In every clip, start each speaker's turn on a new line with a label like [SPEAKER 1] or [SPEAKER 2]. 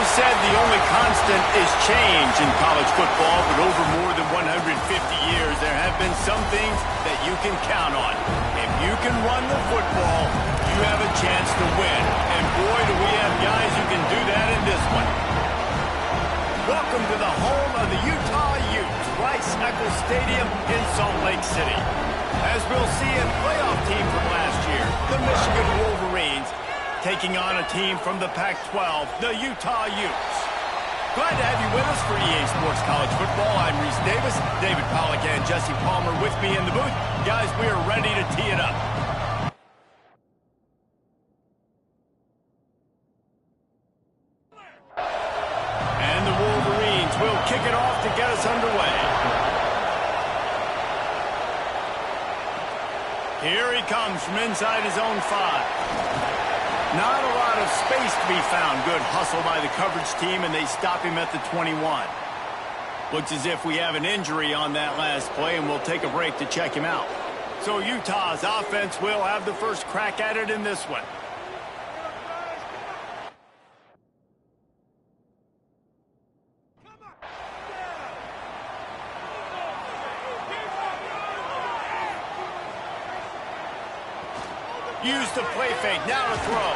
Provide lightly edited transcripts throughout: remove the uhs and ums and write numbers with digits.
[SPEAKER 1] always said the only constant is change in college football, but over more than 150 years, there have been some things that you can count on. If you can run the football, you have a chance to win. And boy, do we have guys who can do that in this one. Welcome to the home of the Utah Utes, Rice-Eccles Stadium in Salt Lake City. As we'll see, a playoff team from last year, the Michigan Wolverines, taking on a team from the Pac-12, the Utah Utes. Glad to have you with us for EA Sports College Football. I'm Reese Davis, David Pollack and Jesse Palmer with me in the booth. Guys, we are ready to tee it up. And the Wolverines will kick it off to get us underway. Here he comes from inside his own 5. Not a lot of space to be found. Good hustle by the coverage team, and they stop him at the 21. Looks as if we have an injury on that last play, and we'll take a break to check him out. So Utah's offense will have the first crack at it in this one. Use the play fake, now to throw.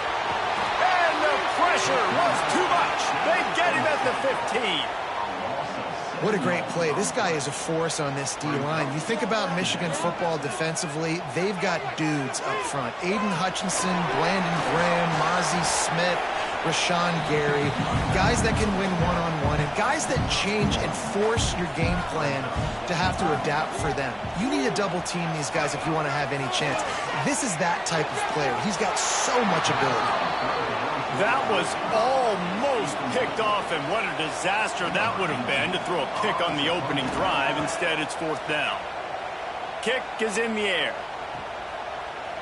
[SPEAKER 1] And the pressure was too much. They get him at the 15.
[SPEAKER 2] What a great play. This guy is a force on this D-line. You think about Michigan football defensively, they've got dudes up front. Aiden Hutchinson, Brandon Graham, Mozzie Smith, Rashawn Gary, guys that can win one-on-one, and guys that change and force your game plan to have to adapt for them. You need to double team these guys if you want to have any chance. This is that type of player. He's got so much ability.
[SPEAKER 1] That was almost picked off, and what a disaster that would have been to throw a pick on the opening drive. Instead, it's 4th down. Kick is in the air.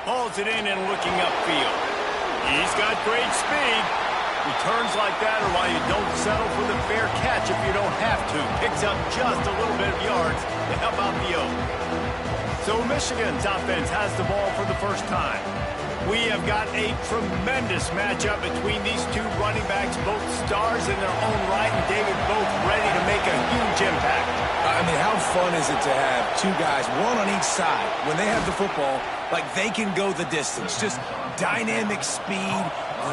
[SPEAKER 1] Hauls it in and looking upfield. He's got great speed. Returns like that are why you don't settle for the fair catch if you don't have to. Picks up just a little bit of yards to help out the Oaks. So Michigan's offense has the ball for the first time. We have got a tremendous matchup between these two running backs, both stars in their own right, and David, both ready to make a huge impact.
[SPEAKER 3] I mean, how fun is it to have two guys, one on each side, when they have the football, like they can go the distance. Just dynamic speed,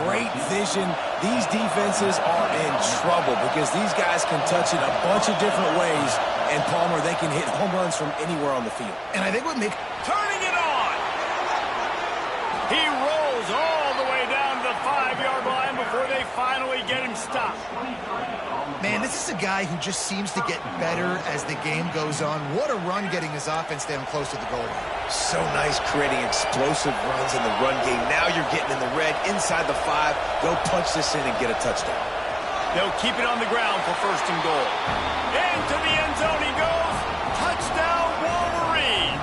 [SPEAKER 3] great vision. These defenses are in trouble because these guys can touch it a bunch of different ways, and Palmer, they can hit home runs from anywhere on the field.
[SPEAKER 2] And I think what makes...
[SPEAKER 1] Turning it on! He rolls all the way down to the 5-yard line before they finally get him stopped.
[SPEAKER 2] Man, this is a guy who just seems to get better as the game goes on. What a run getting his offense down close to the goal line.
[SPEAKER 3] So nice creating explosive runs in the run game. Now you're getting in the red inside the 5. Go punch this in and get a touchdown.
[SPEAKER 1] They'll keep it on the ground for 1st and goal. Into the end zone he goes. Touchdown, Wolverines.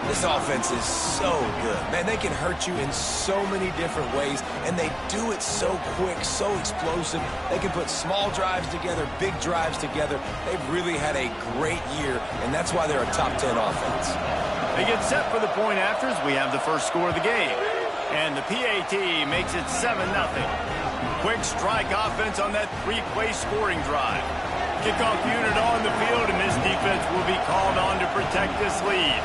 [SPEAKER 3] This offense is so good. Man, they can hurt you in so many different ways, and they do it so quick, so explosive. They can put small drives together, big drives together. They've really had a great year, and that's why they're a top 10 offense.
[SPEAKER 1] They get set for the point afters. We have the first score of the game. And the PAT makes it 7-0. Quick strike offense on that 3-play scoring drive. Kickoff unit on the field, and this defense will be called on to protect this lead.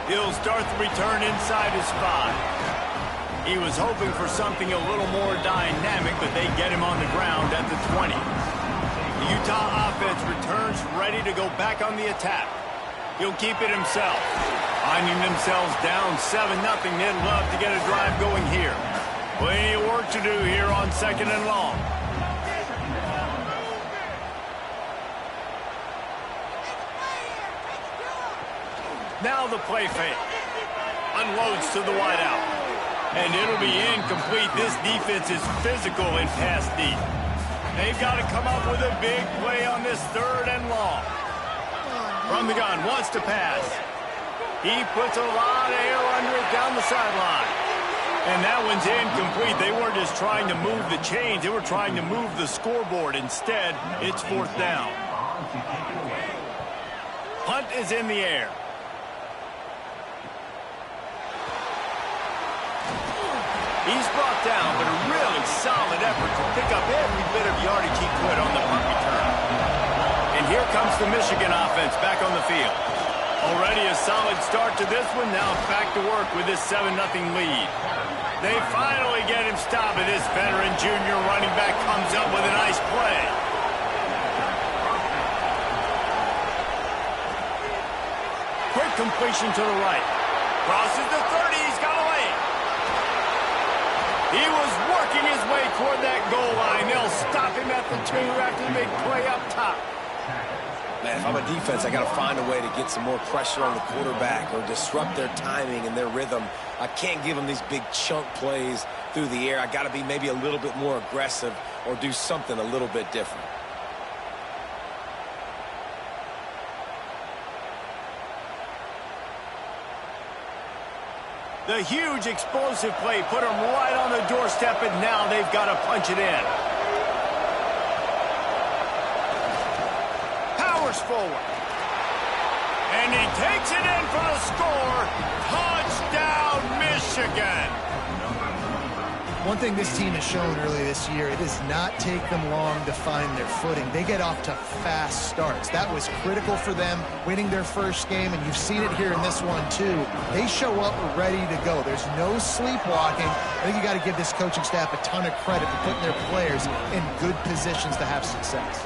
[SPEAKER 1] He'll start the return inside his 5. He was hoping for something a little more dynamic, but they get him on the ground at the 20. The Utah offense returns ready to go back on the attack. He'll keep it himself. Finding themselves down 7-0, they'd love to get a drive going here. Plenty of work to do here on 2nd and long. Now the play fake. Unloads to the wideout. And it'll be incomplete. This defense is physical in pass deep. They've got to come up with a big play on this 3rd and long. From the gun, wants to pass. He puts a lot of air under it down the sideline. And that one's incomplete. They weren't just trying to move the chains. They were trying to move the scoreboard. Instead, it's 4th down. Punt is in the air. He's brought down, but a really solid here comes the Michigan offense back on the field. Already a solid start to this one. Now back to work with this 7-0 lead. They finally get him stopped, and this veteran junior running back comes up with a nice play. Quick completion to the right. Crosses the 30. He's got a lane. He was working his way toward that goal line. They'll stop him at the 2 after the big play up top.
[SPEAKER 3] Man, if I'm a defense, I got to find a way to get some more pressure on the quarterback or disrupt their timing and their rhythm. I can't give them these big chunk plays through the air. I got to be maybe a little bit more aggressive or do something a little bit different.
[SPEAKER 1] The huge explosive play put them right on the doorstep, and now they've got to punch it in. Powers forward. And he takes it in for the score. Touchdown, Michigan.
[SPEAKER 2] One thing this team has shown early this year, it does not take them long to find their footing. They get off to fast starts. That was critical for them winning their first game, and you've seen it here in this one too. They show up ready to go. There's no sleepwalking. I think you got to give this coaching staff a ton of credit for putting their players in good positions to have success.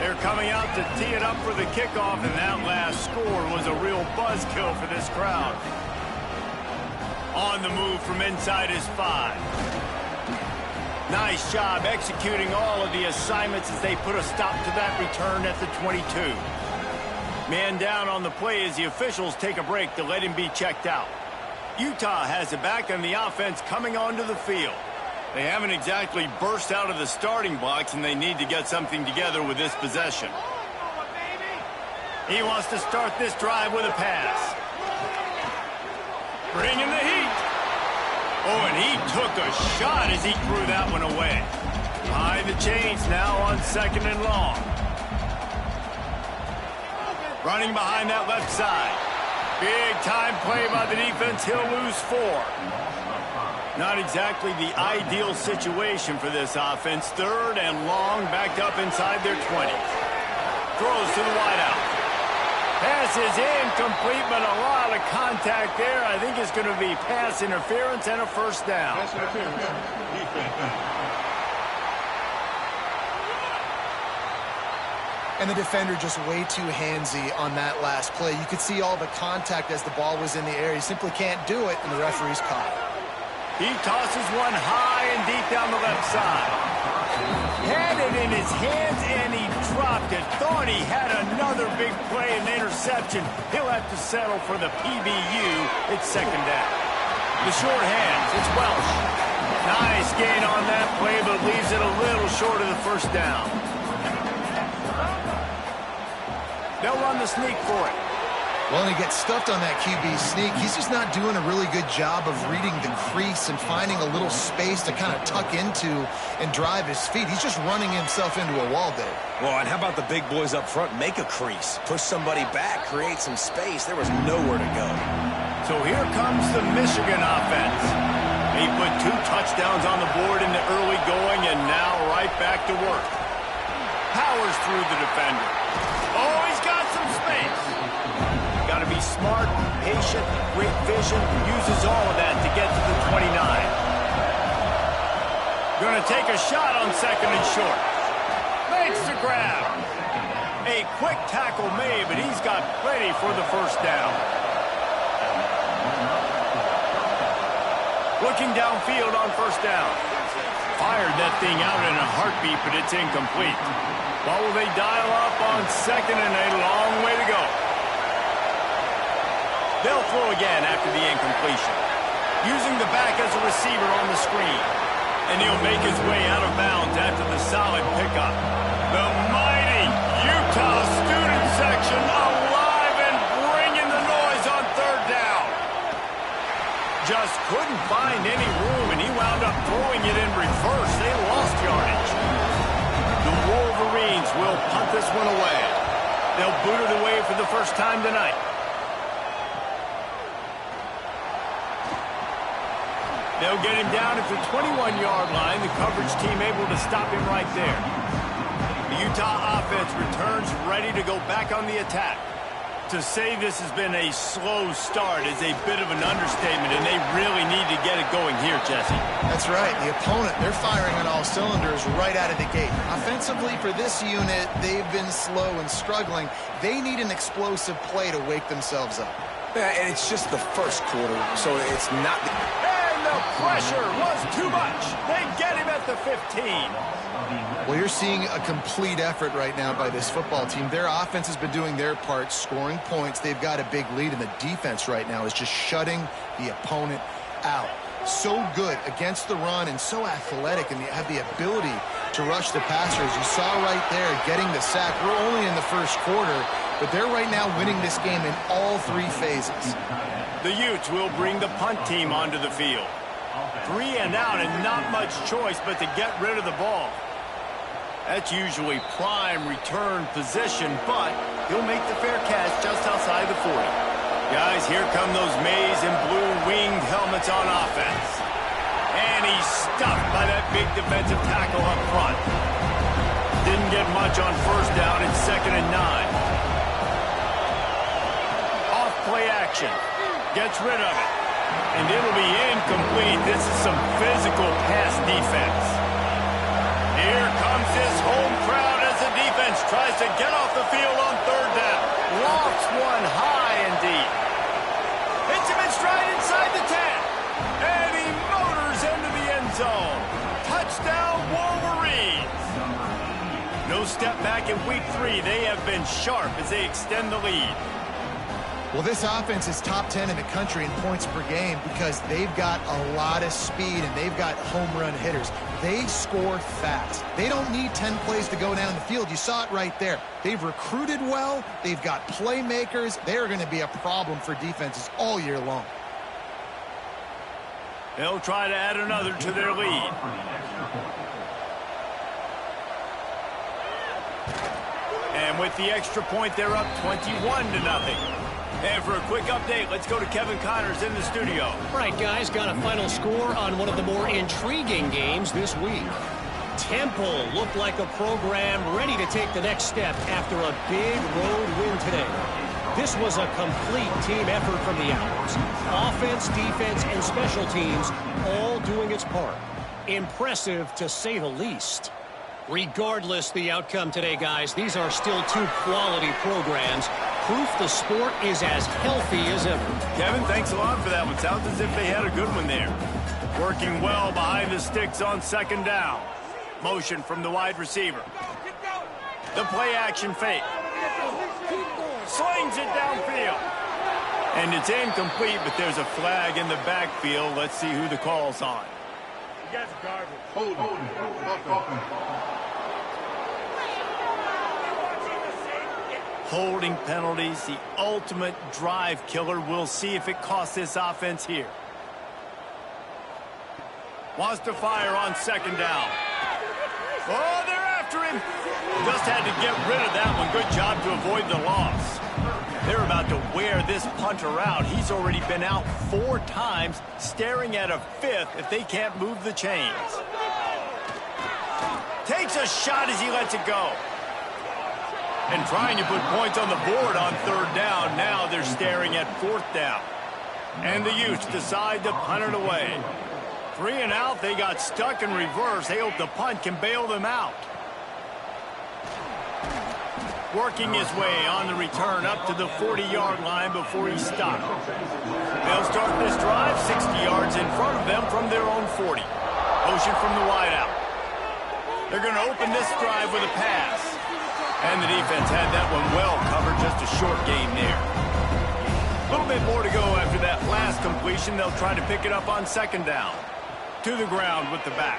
[SPEAKER 1] They're coming out to tee it up for the kickoff, and that last score was a real buzzkill for this crowd. On the move from inside his 5. Nice job executing all of the assignments as they put a stop to that return at the 22. Man down on the play as the officials take a break to let him be checked out. Utah has it back, and the offense coming onto the field. They haven't exactly burst out of the starting blocks, and they need to get something together with this possession. He wants to start this drive with a pass. Bringing the heat. Oh, and he took a shot as he threw that one away. Behind the chains now on 2nd and long. Running behind that left side. Big time play by the defense. He'll lose 4. Not exactly the ideal situation for this offense. 3rd and long, backed up inside their 20. Throws to the wideout. Pass is incomplete, but a lot of contact there. I think it's going to be pass interference and a first down.
[SPEAKER 4] Pass interference.
[SPEAKER 2] And the defender just way too handsy on that last play. You could see all the contact as the ball was in the air. He simply can't do it, and the referee's caught it.
[SPEAKER 1] He tosses one high and deep down the left side. Had it in his hands, and he dropped it. Thought he had another big play and interception. He'll have to settle for the PBU. It's 2nd down. The short hands, it's Welsh. Nice gain on that play, but leaves it a little short of the first down. They'll run the sneak for it.
[SPEAKER 2] Well, and he gets stuffed on that QB sneak. He's just not doing a really good job of reading the crease and finding a little space to kind of tuck into and drive his feet. He's just running himself into a wall there.
[SPEAKER 3] Well, and how about the big boys up front? Make a crease. Push somebody back. Create some space. There was nowhere to go.
[SPEAKER 1] So here comes the Michigan offense. He put 2 touchdowns on the board in the early going, and now right back to work. Powers through the defender. Oh, he's got some space. Got to be smart, patient, great vision, uses all of that to get to the 29. Going to take a shot on 2nd and short. Makes the grab. A quick tackle made, but he's got plenty for the first down. Looking downfield on first down. Fired that thing out in a heartbeat, but it's incomplete. What will they dial up on 2nd and a long way to go? They'll throw again after the incompletion. Using the back as a receiver on the screen. And he'll make his way out of bounds after the solid pickup. The mighty Utah student section alive and bringing the noise on 3rd down. Just couldn't find any room, and he wound up throwing it in reverse. They lost yardage. The Wolverines will punt this one away. They'll boot it away for the first time tonight. They'll get him down at the 21-yard line. The coverage team able to stop him right there. The Utah offense returns ready to go back on the attack. To say this has been a slow start is a bit of an understatement, and they really need to get it going here, Jesse.
[SPEAKER 2] That's right. The opponent, they're firing on all cylinders right out of the gate. Offensively, for this unit, they've been slow and struggling. They need an explosive play to wake themselves up.
[SPEAKER 3] Yeah, and it's just the first quarter, so it's not...
[SPEAKER 1] And the pressure was too much. They get him at the 15.
[SPEAKER 2] Well, you're seeing a complete effort right now by this football team. Their offense has been doing their part, scoring points. They've got a big lead, and the defense right now is just shutting the opponent out. So good against the run and so athletic, and they have the ability to rush the passers. You saw right there getting the sack. We're only in the first quarter, but they're right now winning this game in all three phases.
[SPEAKER 1] The Utes will bring the punt team onto the field. 3 and out, and not much choice but to get rid of the ball. That's usually prime return position, but he'll make the fair catch just outside the 40. Guys, here come those maize and blue winged helmets on offense. And he's stuffed by that big defensive tackle up front. Didn't get much on first down. It's 2nd and 9. Off play action. Gets rid of it. And it'll be incomplete. This is some physical pass defense. Here comes this home crowd as the defense tries to get off the field on 3rd down. Lofts one high and deep. Hits him in stride inside the 10. And he motors into the end zone. Touchdown, Wolverines. No step back in week 3. They have been sharp as they extend the lead.
[SPEAKER 2] Well, this offense is top 10 in the country in points per game because they've got a lot of speed and they've got home run hitters. They score fast. They don't need 10 plays to go down the field. You saw it right there. They've recruited well. They've got playmakers. They're going to be a problem for defenses all year long.
[SPEAKER 1] They'll try to add another to their lead. And with the extra point, they're up 21-0. And for a quick update, let's go to Kevin Connors in the studio.
[SPEAKER 4] All right, guys, got a final score on one of the more intriguing games this week. Temple looked like a program ready to take the next step after a big road win today. This was a complete team effort from the Owls. Offense, defense, and special teams all doing its part. Impressive, to say the least. Regardless the outcome today, guys, these are still two quality programs. Proof the sport is as healthy as ever.
[SPEAKER 1] Kevin, thanks a lot for that one. Sounds as if they had a good one there. Working well behind the sticks on 2nd down. Motion from the wide receiver. The play action fake. Slings it downfield. And it's incomplete, but there's a flag in the backfield. Let's see who the call's on. You guys are garbage. Holding penalties, the ultimate drive killer. We'll see if it costs this offense here. Wants to fire on 2nd down. Oh, they're after him. Just had to get rid of that one. Good job to avoid the loss. They're about to wear this punter out. He's already been out 4 times, staring at a 5th if they can't move the chains. Takes a shot as he lets it go. And trying to put points on the board on 3rd down. Now they're staring at 4th down. And the Utes decide to punt it away. 3 and out, they got stuck in reverse. They hope the punt can bail them out. Working his way on the return up to the 40-yard line before he stopped. They'll start this drive 60 yards in front of them from their own 40. Motion from the wideout. They're going to open this drive with a pass. And the defense had that one well covered, just a short gain there. A little bit more to go after that last completion. They'll try to pick it up on 2nd down. To the ground with the back.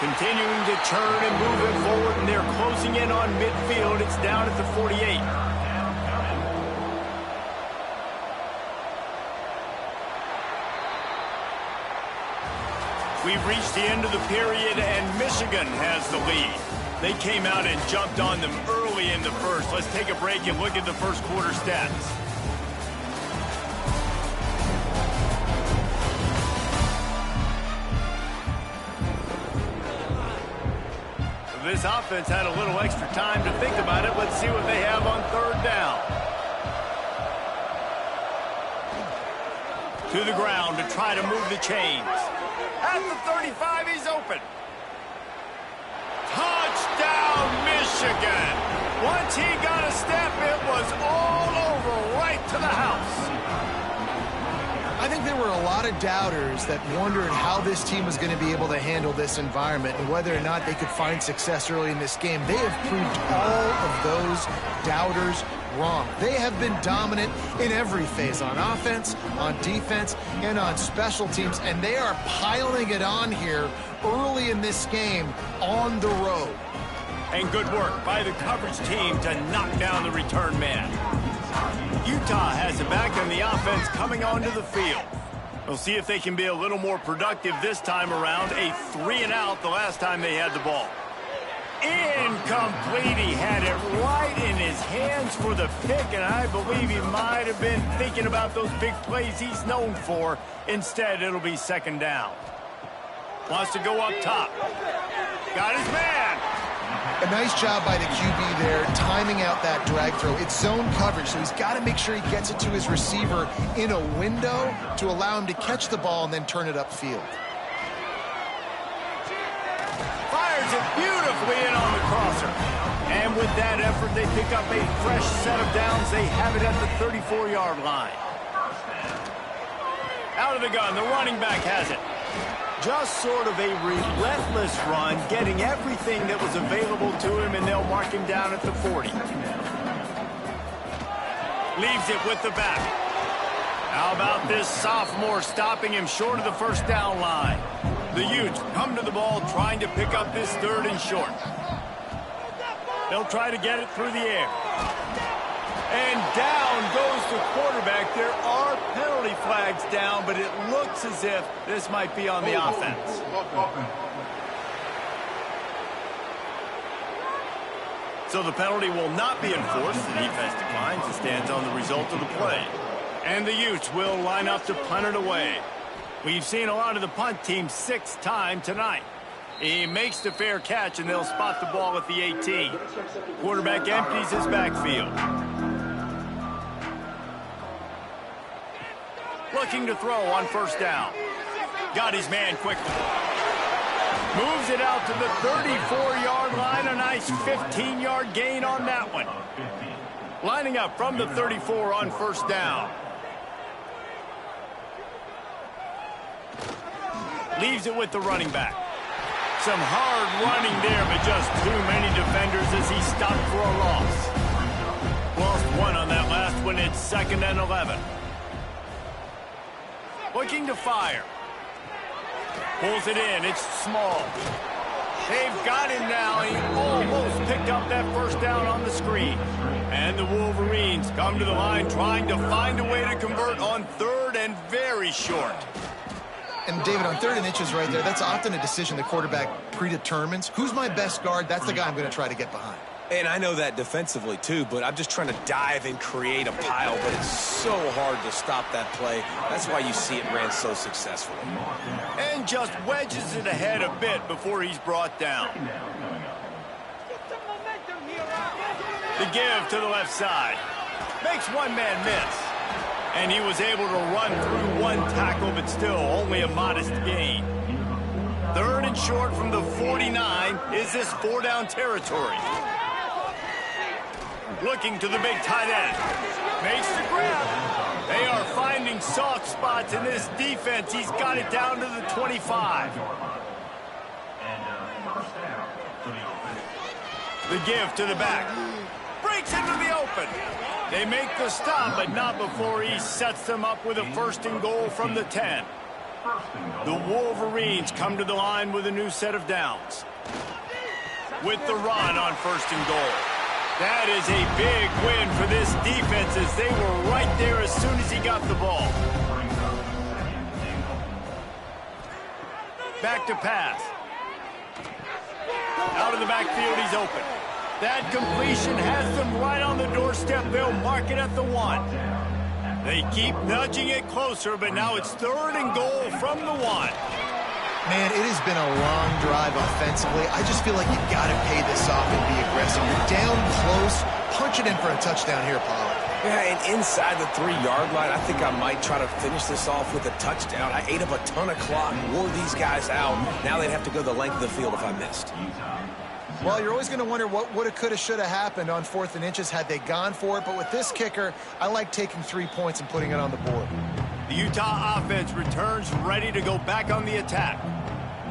[SPEAKER 1] Continuing to turn and move it forward, and they're closing in on midfield. It's down at the 48. We've reached the end of the period, and Michigan has the lead. They came out and jumped on them early in the first. Let's take a break and look at the first quarter stats. This offense had a little extra time to think about it. Let's see what they have on third down. To the ground to try to move the chains. At the 35, he's open. Touchdown, Michigan. Once he got a step, it was all over right to the house.
[SPEAKER 2] I think there were a lot of doubters that wondered how this team was going to be able to handle this environment and whether or not they could find success early in this game. They have proved all of those doubters wrong. They have been dominant in every phase, on offense, on defense, and on special teams, and they are piling it on here early in this game on the road.
[SPEAKER 1] And good work by the coverage team to knock down the return man. Utah has it back and the offense coming onto the field. We'll see if they can be a little more productive this time around. A 3-and-out the last time they had the ball. Incomplete. He had it right in his hands for the pick, and I believe he might have been thinking about those big plays he's known for. Instead, it'll be second down. Wants to go up top. Got his man.
[SPEAKER 2] A nice job by the QB there, timing out that drag throw. It's zone coverage, so he's got to make sure he gets it to his receiver in a window to allow him to catch the ball and then turn it upfield.
[SPEAKER 1] Fires it beautifully in on the crosser. And with that effort, they pick up a fresh set of downs. They have it at the 34-yard line. Out of the gun, the running back has it. Just sort of a relentless run, getting everything that was available to him, and they'll mark him down at the 40. Leaves it with the back. How about this sophomore stopping him short of the first down line? The Utes come to the ball trying to pick up this third and short. They'll try to get it through the air. And down goes the quarterback. There are penalty flags down, but it looks as if this might be on the offense. So the penalty will not be enforced. The defense declines and stands on the result of the play. And the Utes will line up to punt it away. We've seen a lot of the punt team 6th time tonight. He makes the fair catch, and they'll spot the ball at the 18. Quarterback empties his backfield. Looking to throw on first down. Got his man quickly. Moves it out to the 34-yard line. A nice 15-yard gain on that one. Lining up from the 34 on first down. Leaves it with the running back. Some hard running there, but just too many defenders as he stopped for a loss. Lost one on that last one. It's 2nd and 11. Looking to fire. Pulls it in. It's Small. They've got him now. He almost picked up that first down on the screen. And the Wolverines come to the line trying to find a way to convert on third and very short.
[SPEAKER 2] And David, on 3rd and inches right there, that's often a decision the quarterback predetermines. Who's my best guard? That's the guy I'm going to try to get behind.
[SPEAKER 3] And I know that defensively, too, but I'm just trying to dive and create a pile, but it's so hard to stop that play. That's why you see it ran so successfully.
[SPEAKER 1] And just wedges it ahead a bit before he's brought down. The give to the left side. Makes one man miss. And he was able to run through one tackle, but still only a modest gain. 3rd and short from the 49. Is this 4-down territory? Looking to the big tight end. Makes the grab. They are finding soft spots in this defense. He's got it down to the 25. The give to the back. Breaks into the open. They make the stop, but not before he sets them up with a 1st and goal from the 10. The Wolverines come to the line with a new set of downs. With the run on 1st and goal. That is a big win for this defense as they were right there as soon as he got the ball. Back to pass. Out of the backfield, he's open. That completion has them right on the doorstep. They'll mark it at the 1. They keep nudging it closer, but now it's 3rd and goal from the 1.
[SPEAKER 2] Man, it has been a long drive offensively. I just feel like you got to pay this off and be aggressive. You're down close. Punch it in for a touchdown here, Pollard.
[SPEAKER 3] Yeah, and inside the 3-yard line, I think I might try to finish this off with a touchdown. I ate up a ton of clock, wore these guys out. Now they'd have to go the length of the field if I missed.
[SPEAKER 2] Well, you're always going to wonder what woulda, coulda, shoulda happened on 4th and inches had they gone for it. But with this kicker, I like taking 3 points and putting it on the board.
[SPEAKER 1] The Utah offense returns ready to go back on the attack.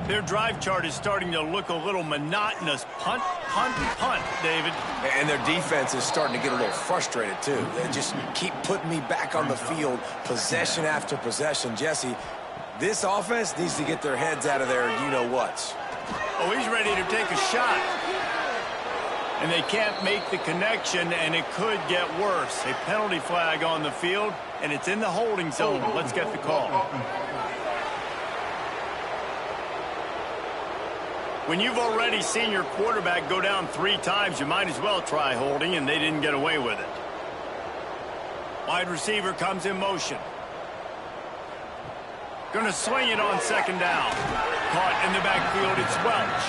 [SPEAKER 1] Their drive chart is starting to look a little monotonous. Punt, punt, punt, David.
[SPEAKER 3] And their defense is starting to get a little frustrated, too. They just keep putting me back on the field, possession after possession. Jesse, this offense needs to get their heads out of their you-know-whats.
[SPEAKER 1] Oh, he's ready to take a shot. And they can't make the connection, and it could get worse. A penalty flag on the field, and it's in the holding zone. Let's get the call. When you've already seen your quarterback go down 3 times, you might as well try holding, and they didn't get away with it. Wide receiver comes in motion. Going to swing it on 2nd down. Caught in the backfield, it's Welch.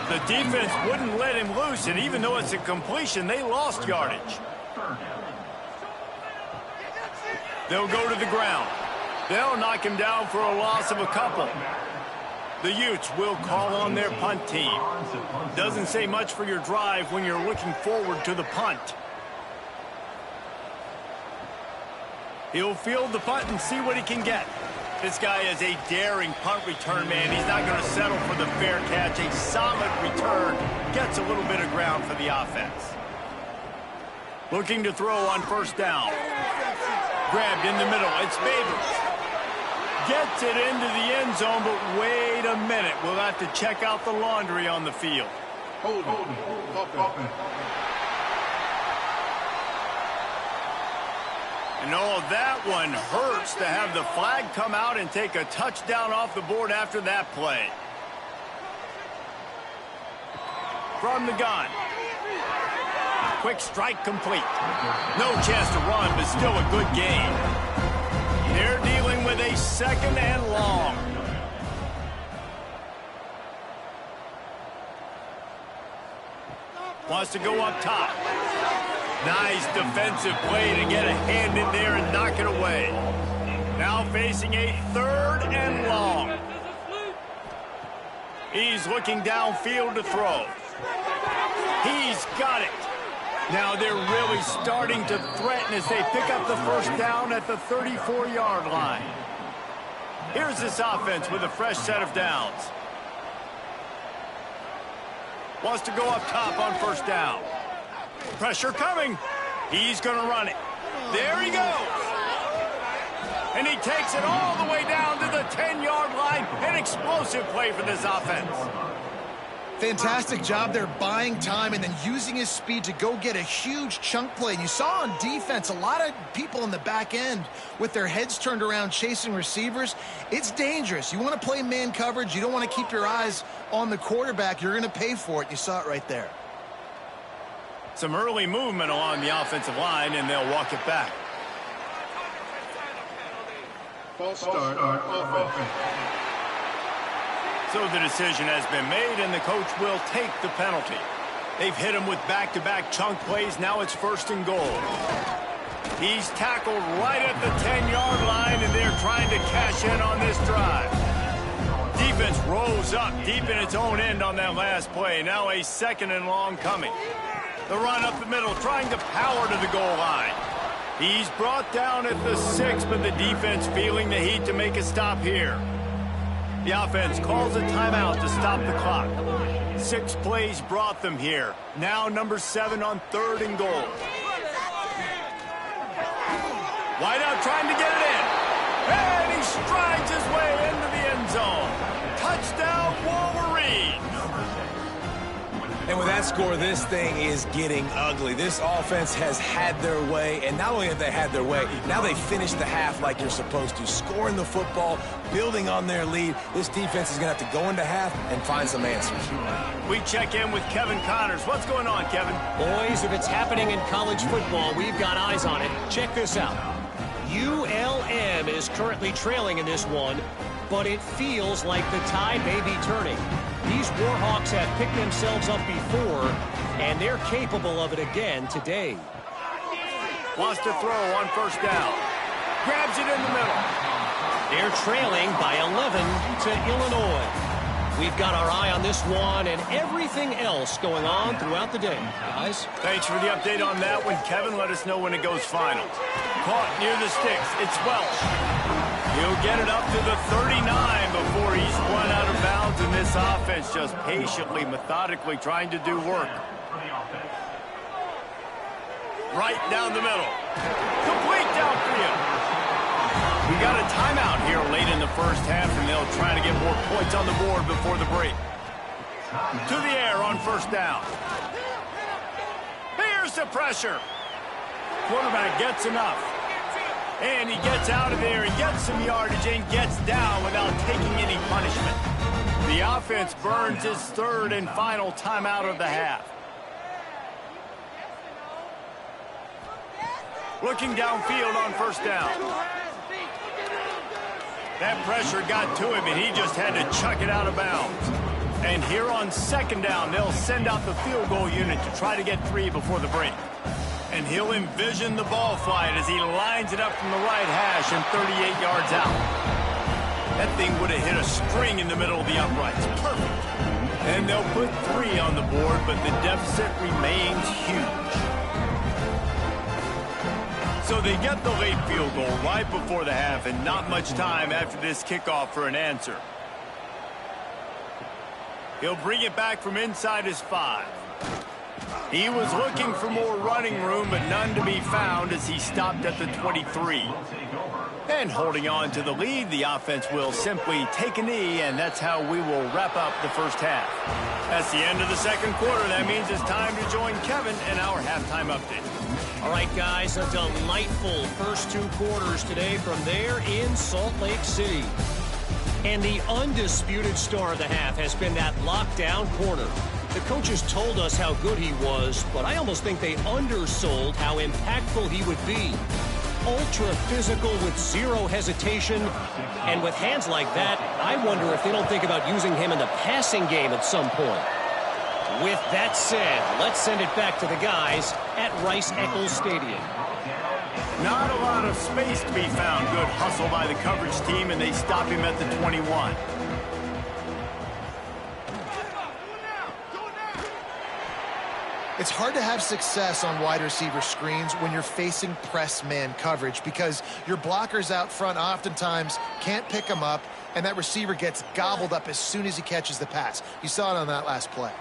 [SPEAKER 1] The defense wouldn't let him loose, and even though it's a completion, they lost yardage. They'll go to the ground. They'll knock him down for a loss of a couple. The Utes will call on their punt team. Doesn't say much for your drive when you're looking forward to the punt. He'll field the punt and see what he can get. This guy is a daring punt return man. He's not going to settle for the fair catch. A solid return gets a little bit of ground for the offense. Looking to throw on 1st down. Grabbed in the middle. It's Babers. Gets it into the end zone, but wait a minute. We'll have to check out the laundry on the field. And that one hurts to have the flag come out and take a touchdown off the board after that play. From the gun. Quick strike complete. No chance to run, but still a good game. They're dealing with a 2nd and long. Wants to go up top. Nice defensive play to get a hand in there and knock it away. Now facing a 3rd and long. He's looking downfield to throw. He's got it. Now they're really starting to threaten as they pick up the 1st down at the 34-yard line. Here's this offense with a fresh set of downs. Wants to go up top on 1st down. Pressure coming. He's going to run it. There he goes. And he takes it all the way down to the 10-yard line. An explosive play for this offense.
[SPEAKER 2] Fantastic job there buying time and then using his speed to go get a huge chunk play. And you saw on defense a lot of people in the back end with their heads turned around chasing receivers. It's dangerous. You want to play man coverage. You don't want to keep your eyes on the quarterback. You're going to pay for it. You saw it right there.
[SPEAKER 1] Some early movement along the offensive line, and they'll walk it back.
[SPEAKER 5] False start on offense.
[SPEAKER 1] So the decision has been made, and the coach will take the penalty. They've hit him with back-to-back chunk plays. Now it's 1st and goal. He's tackled right at the 10-yard line, and they're trying to cash in on this drive. Defense rolls up deep in its own end on that last play. Now a 2nd and long coming. The run up the middle, trying to power to the goal line. He's brought down at the 6, but the defense feeling the heat to make a stop here. The offense calls a timeout to stop the clock. 6 plays brought them here. Now number 7 on 3rd and goal. Wideout trying to get it in. And he strides his way into the end zone. Touchdown, Wolverines.
[SPEAKER 3] And with that score, this thing is getting ugly. This offense has had their way, and not only have they had their way, now they finished the half like you're supposed to, scoring the football, building on their lead. This defense is going to have to go into half and find some answers.
[SPEAKER 1] We check in with Kevin Connors. What's going on, Kevin?
[SPEAKER 4] Boys, if it's happening in college football, we've got eyes on it. Check this out. ULM is currently trailing in this one, but it feels like the tide may be turning. These Warhawks have picked themselves up before, and they're capable of it again today.
[SPEAKER 1] Wants to throw on first down. Grabs it in the middle.
[SPEAKER 4] They're trailing by 11 to Illinois. We've got our eye on this one and everything else going on throughout the day. Guys?
[SPEAKER 1] Thanks for the update on that one, Kevin. Let us know when it goes final. Caught near the sticks. It's Welch. He'll get it up to the 39 before he's run out of bounds, and this offense just patiently, methodically trying to do work. Right down the middle. Complete downfield. We got a timeout here late in the first half, and they'll try to get more points on the board before the break. To the air on first down. Here's the pressure. Quarterback gets enough. And he gets out of there and gets some yardage and gets down without taking any punishment. The offense burns its third and final timeout of the half. Looking downfield on first down. That pressure got to him, and he just had to chuck it out of bounds. And here on second down, they'll send out the field goal unit to try to get 3 before the break. And he'll envision the ball flight as he lines it up from the right hash and 38 yards out. That thing would have hit a string in the middle of the uprights. Perfect. And they'll put 3 on the board, but the deficit remains huge. So they get the late field goal right before the half, and not much time after this kickoff for an answer. He'll bring it back from inside his 5. He was looking for more running room, but none to be found as he stopped at the 23. And holding on to the lead, the offense will simply take a knee, and that's how we will wrap up the first half. That's the end of the second quarter. That means it's time to join Kevin in our halftime update.
[SPEAKER 4] All right, guys, a delightful first 2 quarters today from there in Salt Lake City. And the undisputed star of the half has been that lockdown corner. The coaches told us how good he was, but I almost think they undersold how impactful he would be. Ultra physical with zero hesitation, and with hands like that, I wonder if they don't think about using him in the passing game at some point. With that said, let's send it back to the guys at Rice-Eccles Stadium.
[SPEAKER 1] Not a lot of space to be found. Good hustle by the coverage team, and they stop him at the 21.
[SPEAKER 2] It's hard to have success on wide receiver screens when you're facing press man coverage because your blockers out front oftentimes can't pick them up, and that receiver gets gobbled up as soon as he catches the pass. You saw it on that last play.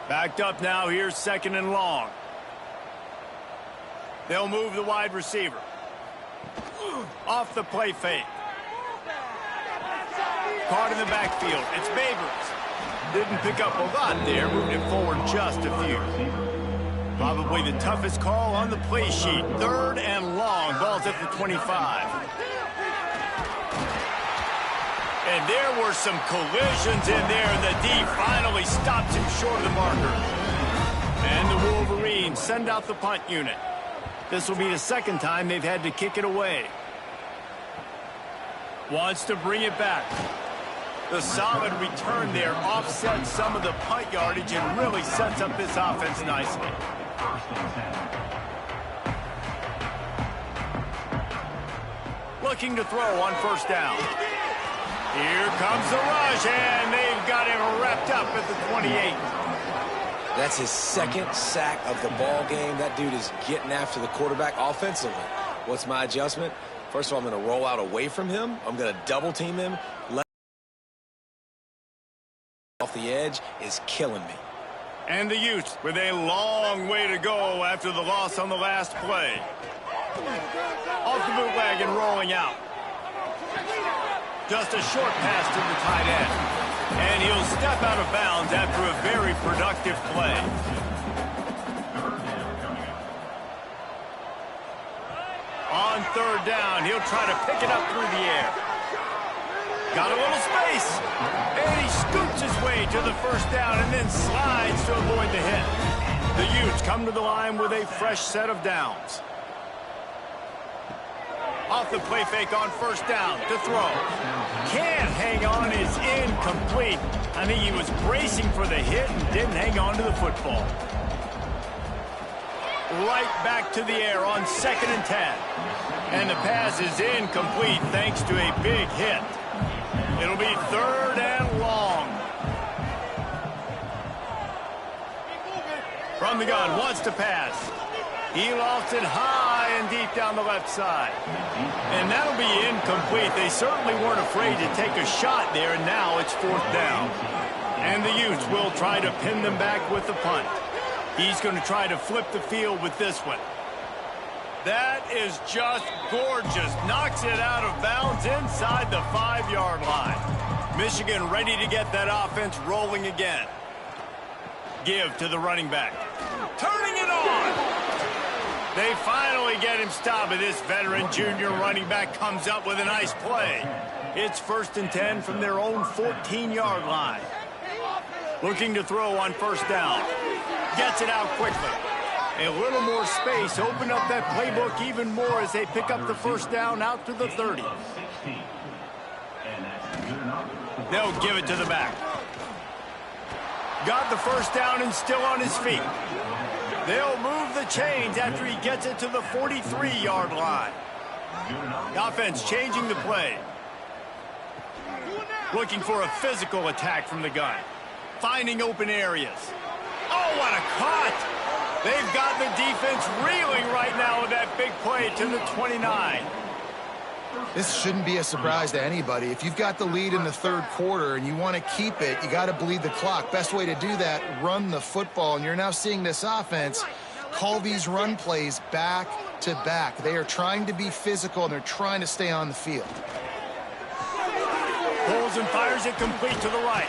[SPEAKER 1] Backed up now. Here's second and long. They'll move the wide receiver. Off the play fake. Caught in the backfield. It's Babers. Didn't pick up a lot there. Moved it forward just a few. Probably the toughest call on the play sheet. Third and long. Ball's at the 25. And there were some collisions in there, and the D finally stopped him short of the marker. And the Wolverines send out the punt unit. This will be the second time they've had to kick it away. Wants to bring it back. The solid return there offsets some of the punt yardage and really sets up this offense nicely. Looking to throw on first down. Here comes the rush, and they've got him wrapped up at the 28.
[SPEAKER 3] That's his second sack of the ball game. That dude is getting after the quarterback offensively. What's my adjustment? First of all, I'm going to roll out away from him. I'm going to double team him. Off the edge is killing me.
[SPEAKER 1] And the Utes with a long way to go after the loss on the last play. Off the bootleg and rolling out. Just a short pass to the tight end. And he'll step out of bounds after a very productive play. On third down, he'll try to pick it up through the air. Got a little space. And he scoots his way to the first down and then slides to avoid the hit. The Utes come to the line with a fresh set of downs. Off the play fake on first down to throw. Can't hang on, is incomplete. I think he was bracing for the hit and didn't hang on to the football. Right back to the air on 2nd and 10. And the pass is incomplete thanks to a big hit. It'll be 3rd and long. From the gun, wants to pass. He lofts it high and deep down the left side. And that'll be incomplete. They certainly weren't afraid to take a shot there, and now it's 4th down. And the Utes will try to pin them back with the punt. He's going to try to flip the field with this one. That is just gorgeous. Knocks it out of bounds inside the 5-yard line. Michigan ready to get that offense rolling again. Give to the running back. Turning it on. They finally get him stopped, and this veteran junior running back comes up with a nice play. It's 1st and 10 from their own 14-yard line. Looking to throw on 1st down. Gets it out quickly. A little more space. Open up that playbook even more as they pick up the 1st down out to the 30. They'll give it to the back. Got the 1st down and still on his feet. They'll move the chains after he gets it to the 43-yard line. The offense changing the play. Looking for a physical attack from the gun. Finding open areas. Oh, what a cut! They've got the defense reeling right now with that big play to the 29.
[SPEAKER 2] This shouldn't be a surprise to anybody. If you've got the lead in the 3rd quarter and you want to keep it, you got to bleed the clock. Best way to do that, run the football. And you're now seeing this offense call these run plays back to back. They are trying to be physical, and they're trying to stay on the field.
[SPEAKER 1] Pulls and fires it complete to the right.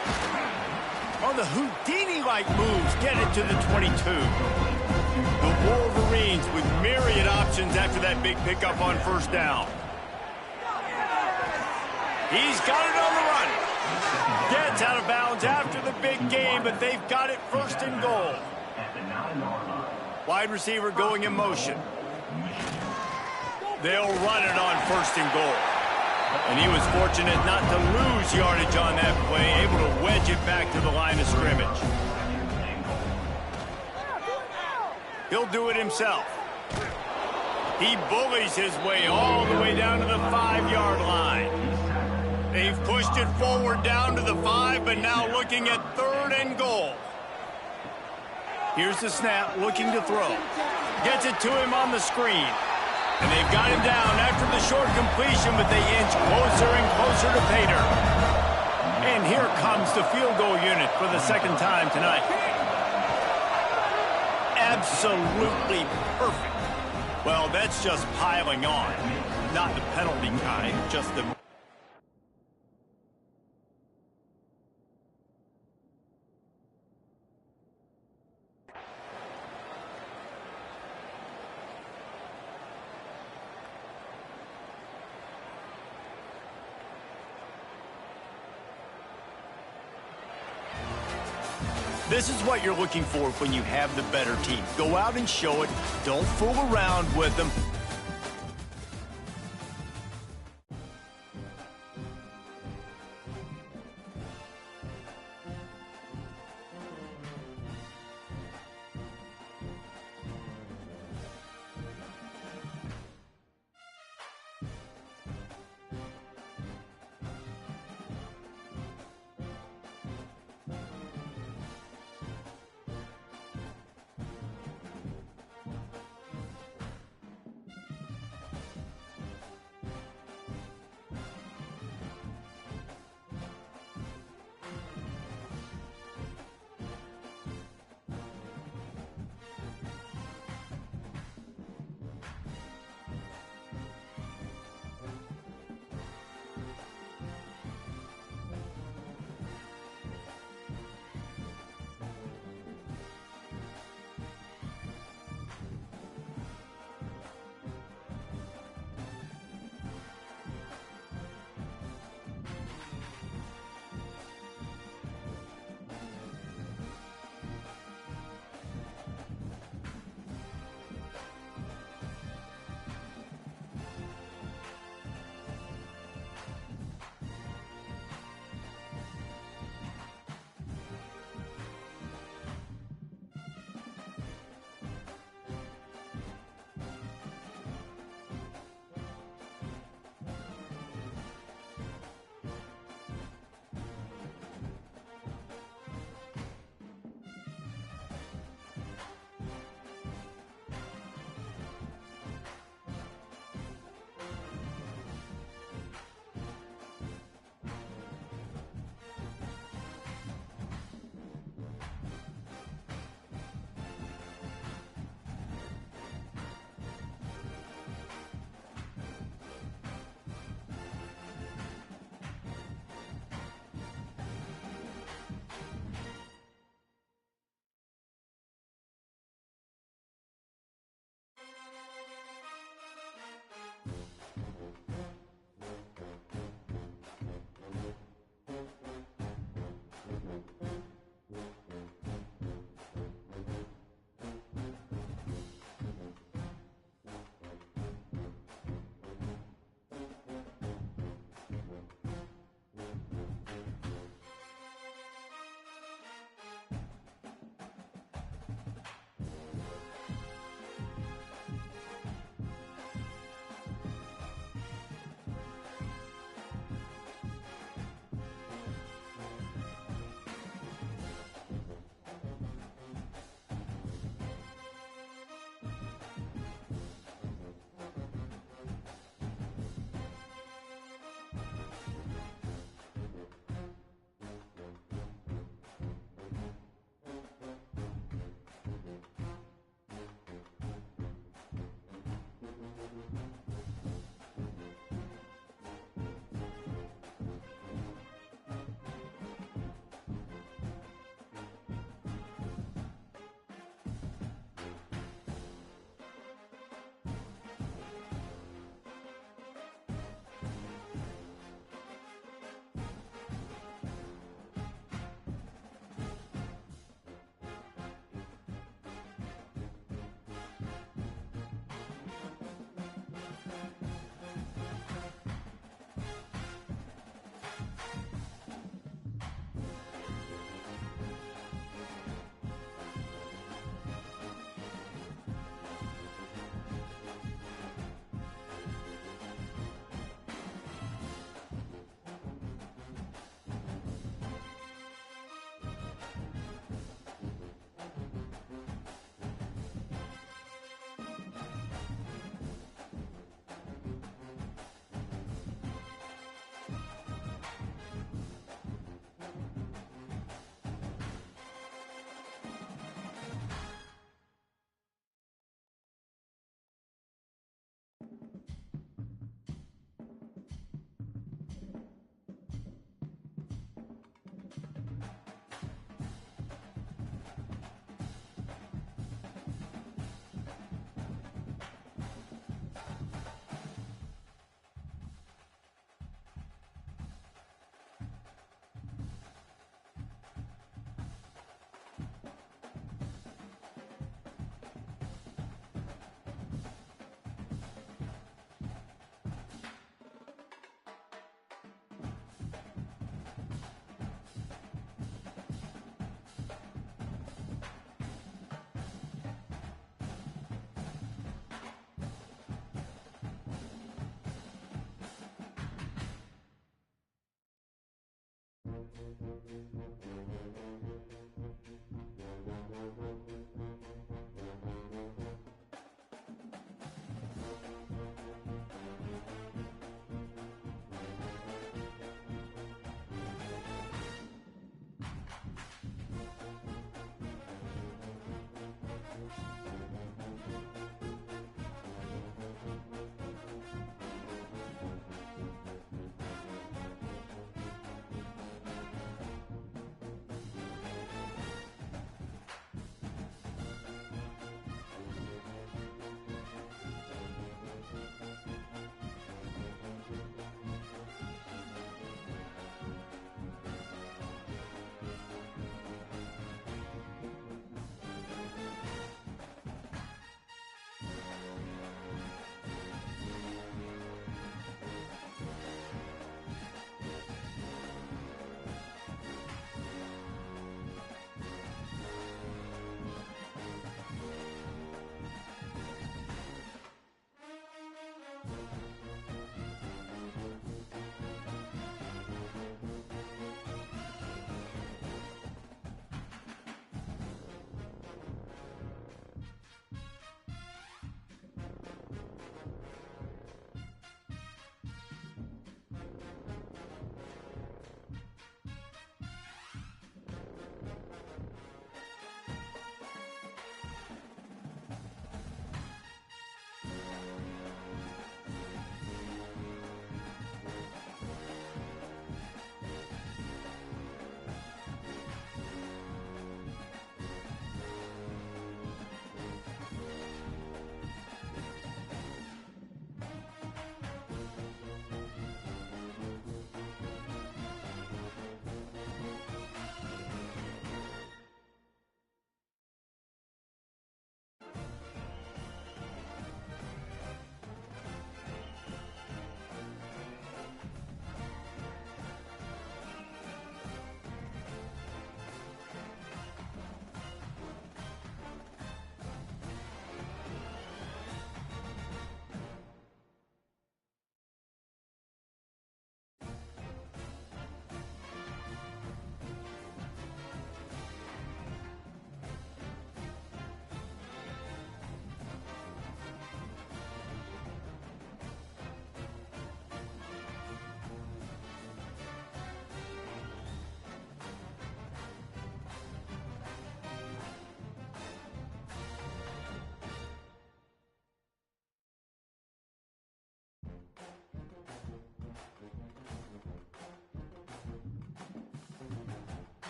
[SPEAKER 1] On the Houdini-like moves, get it to the 22. The Wolverines with myriad options after that big pickup on 1st down. He's got it on the run. Gets out of bounds after the big game, but they've got it 1st and goal. Wide receiver going in motion. They'll run it on 1st and goal. And he was fortunate not to lose yardage on that play, able to wedge it back to the line of scrimmage. He'll do it himself. He bullies his way all the way down to the 5-yard line. They've pushed it forward down to the 5, but now looking at 3rd and goal. Here's the snap, looking to throw. Gets it to him on the screen. And they've got him down after the short completion, but they inch closer and closer to Pater. And here comes the field goal unit for the 2nd time tonight. Absolutely perfect. Well, that's just piling on. Not the penalty kind, just the... This is what you're looking for when you have the better team. Go out and show it. Don't fool around with them.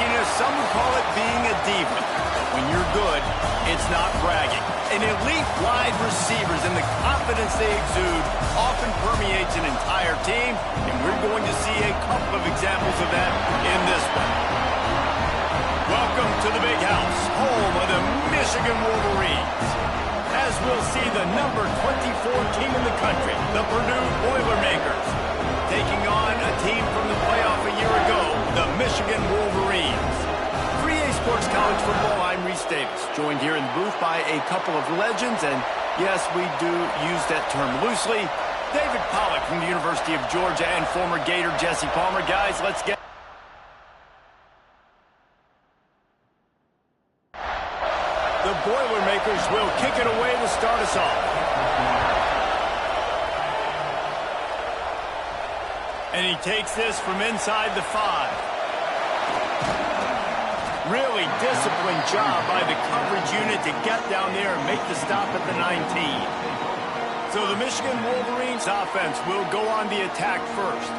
[SPEAKER 1] flakiness, some would call it being a diva. But when you're good, it's not bragging. An elite wide receivers and the confidence they exude often permeates an entire team, and we're going to see a couple of examples of that in this one. Welcome to the Big House, home of the Michigan Wolverines. As we'll see the number 24 team in the country, the Purdue Boilermakers, taking on a team from the playoff a year ago, the Michigan Wolverines. 3A Sports College Football, I'm Reese Davis, joined here in the booth by a couple of legends, and yes, we do use that term loosely. David Pollack from the University of Georgia and former Gator Jesse Palmer. Guys, let's get... The Boilermakers will kick it away to start us off. And he takes this from inside the 5. Really disciplined job by the coverage unit to get down there and make the stop at the 19. So the Michigan Wolverines offense will go on the attack first.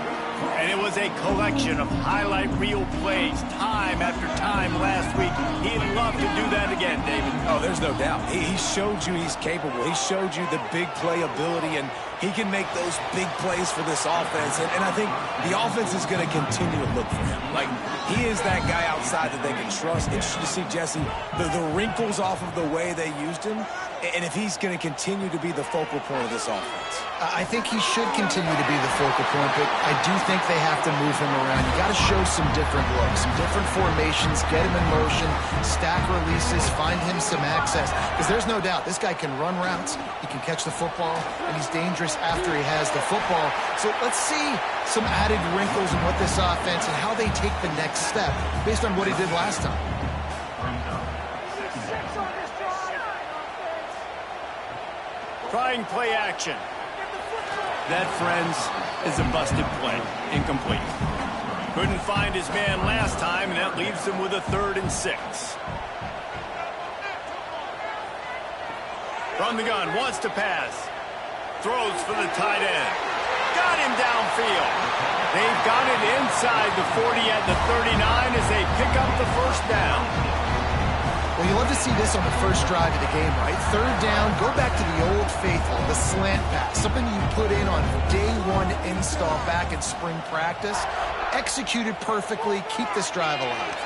[SPEAKER 1] And it was a collection of highlight reel plays time after time last week. He'd love to do that again, David.
[SPEAKER 3] Oh, there's no doubt. He showed you he's capable. He showed you the big play ability, and he can make those big plays for this offense. And I think the offense is going to continue to look for him. Like, he is that guy outside that they can trust. Interesting to see, Jesse, the wrinkles off of the way they used him, and if he's going to continue to be the focal point of this offense.
[SPEAKER 2] I think he should continue to be the focal point, but I do think they have to move him around. You got to show some different looks, some different formations, get him in motion, stack releases, find him some access. Because there's no doubt, this guy can run routes, he can catch the football, and he's dangerous after he has the football. So let's see some added wrinkles in what this offense and how they take the next step based on what he did last time.
[SPEAKER 1] Trying play action. That, friends, is a busted play. Incomplete. Couldn't find his man last time, and that leaves him with a 3rd and 6. From the gun, wants to pass. Throws for the tight end. Got him downfield. They've got it inside the 40 at the 39 as they pick up the first down.
[SPEAKER 2] Well, you love to see this on the first drive of the game, right? 3rd down, go back to the old faithful, the slant pass, something you put in on day 1 install back in spring practice. Executed perfectly, keep this drive alive.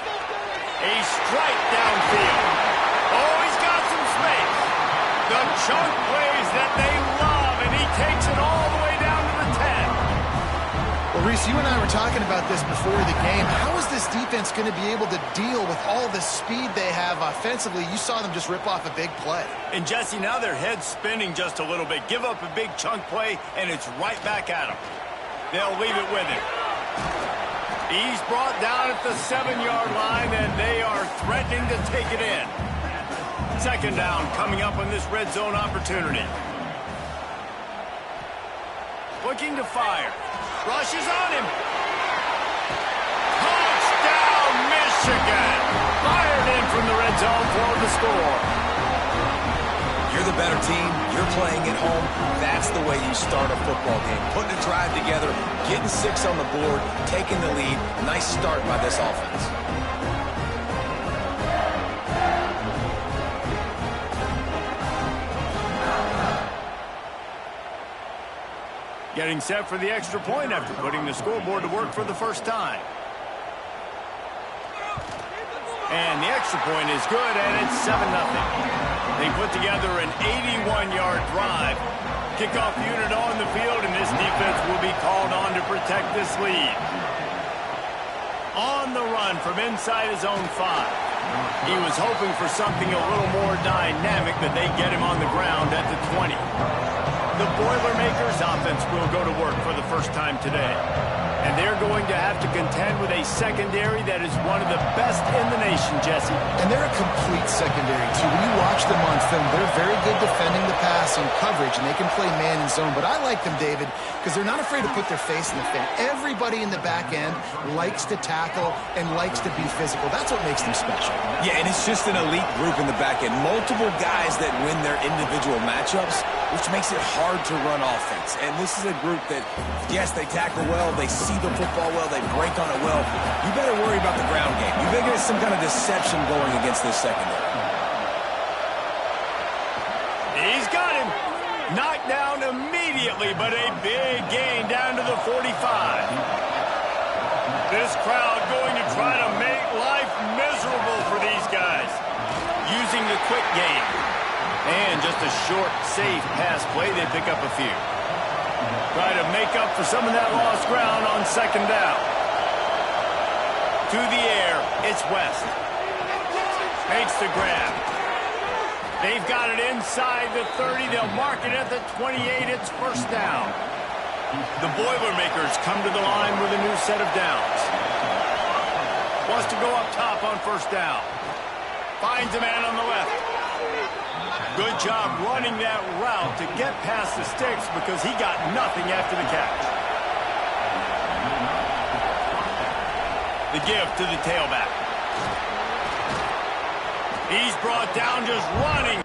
[SPEAKER 1] A strike downfield. Oh, he's got some space. The chunk plays that they love, and he takes it all the way down to the 10.
[SPEAKER 2] Well, Reese, you and I were talking about this before the game. How is this defense going to be able to deal with all the speed they have offensively? You saw them just rip off a big play.
[SPEAKER 1] And, Jesse, now their head's spinning just a little bit. Give up a big chunk play, and it's right back at them. They'll leave it with him. He's brought down at the 7-yard line, and they are threatening to take it in. 2nd down coming up on this red zone opportunity. Looking to fire. Rushes on him. Touchdown, Michigan! Fired in from the red zone for the score.
[SPEAKER 3] You're the better team. You're playing at home. That's the way you start a football game. Putting a drive together, getting 6 on the board, taking the lead. Nice start by this offense.
[SPEAKER 1] Getting set for the extra point after putting the scoreboard to work for the first time. And the extra point is good, and it's 7-0. They put together an 81-yard drive. Kickoff unit on the field, and this defense will be called on to protect this lead. On the run from inside his own 5. He was hoping for something a little more dynamic, but they get him on the ground at the 20. The Boilermakers offense will go to work for the first time today. And they're going to have to contend with a secondary that is one of the best in the nation, Jesse.
[SPEAKER 2] And they're a complete secondary, too. When you watch them on film, they're very good defending the pass and coverage, and they can play man and zone. But I like them, David, because they're not afraid to put their face in the fan. Everybody in the back end likes to tackle and likes to be physical. That's what makes them special.
[SPEAKER 3] Yeah, and it's just an elite group in the back end. Multiple guys that win their individual matchups. which makes it hard to run offense. And this is a group that, yes, they tackle well, they see the football well, they break on it well. You better worry about the ground game. You better get some kind of deception going against this secondary.
[SPEAKER 1] He's got him. Knocked down immediately, but a big gain down to the 45. This crowd going to try to make life miserable for these guys. Using the quick game. And just a short, safe pass play, they pick up a few. Try to make up for some of that lost ground on second down. To the air, it's West. Makes the grab. They've got it inside the 30. They'll mark it at the 28. It's first down. The Boilermakers come to the line with a new set of downs. Wants to go up top on first down. Finds a man on the left. Good job running that route to get past the sticks because he got nothing after the catch. The give to the tailback. He's brought down just running.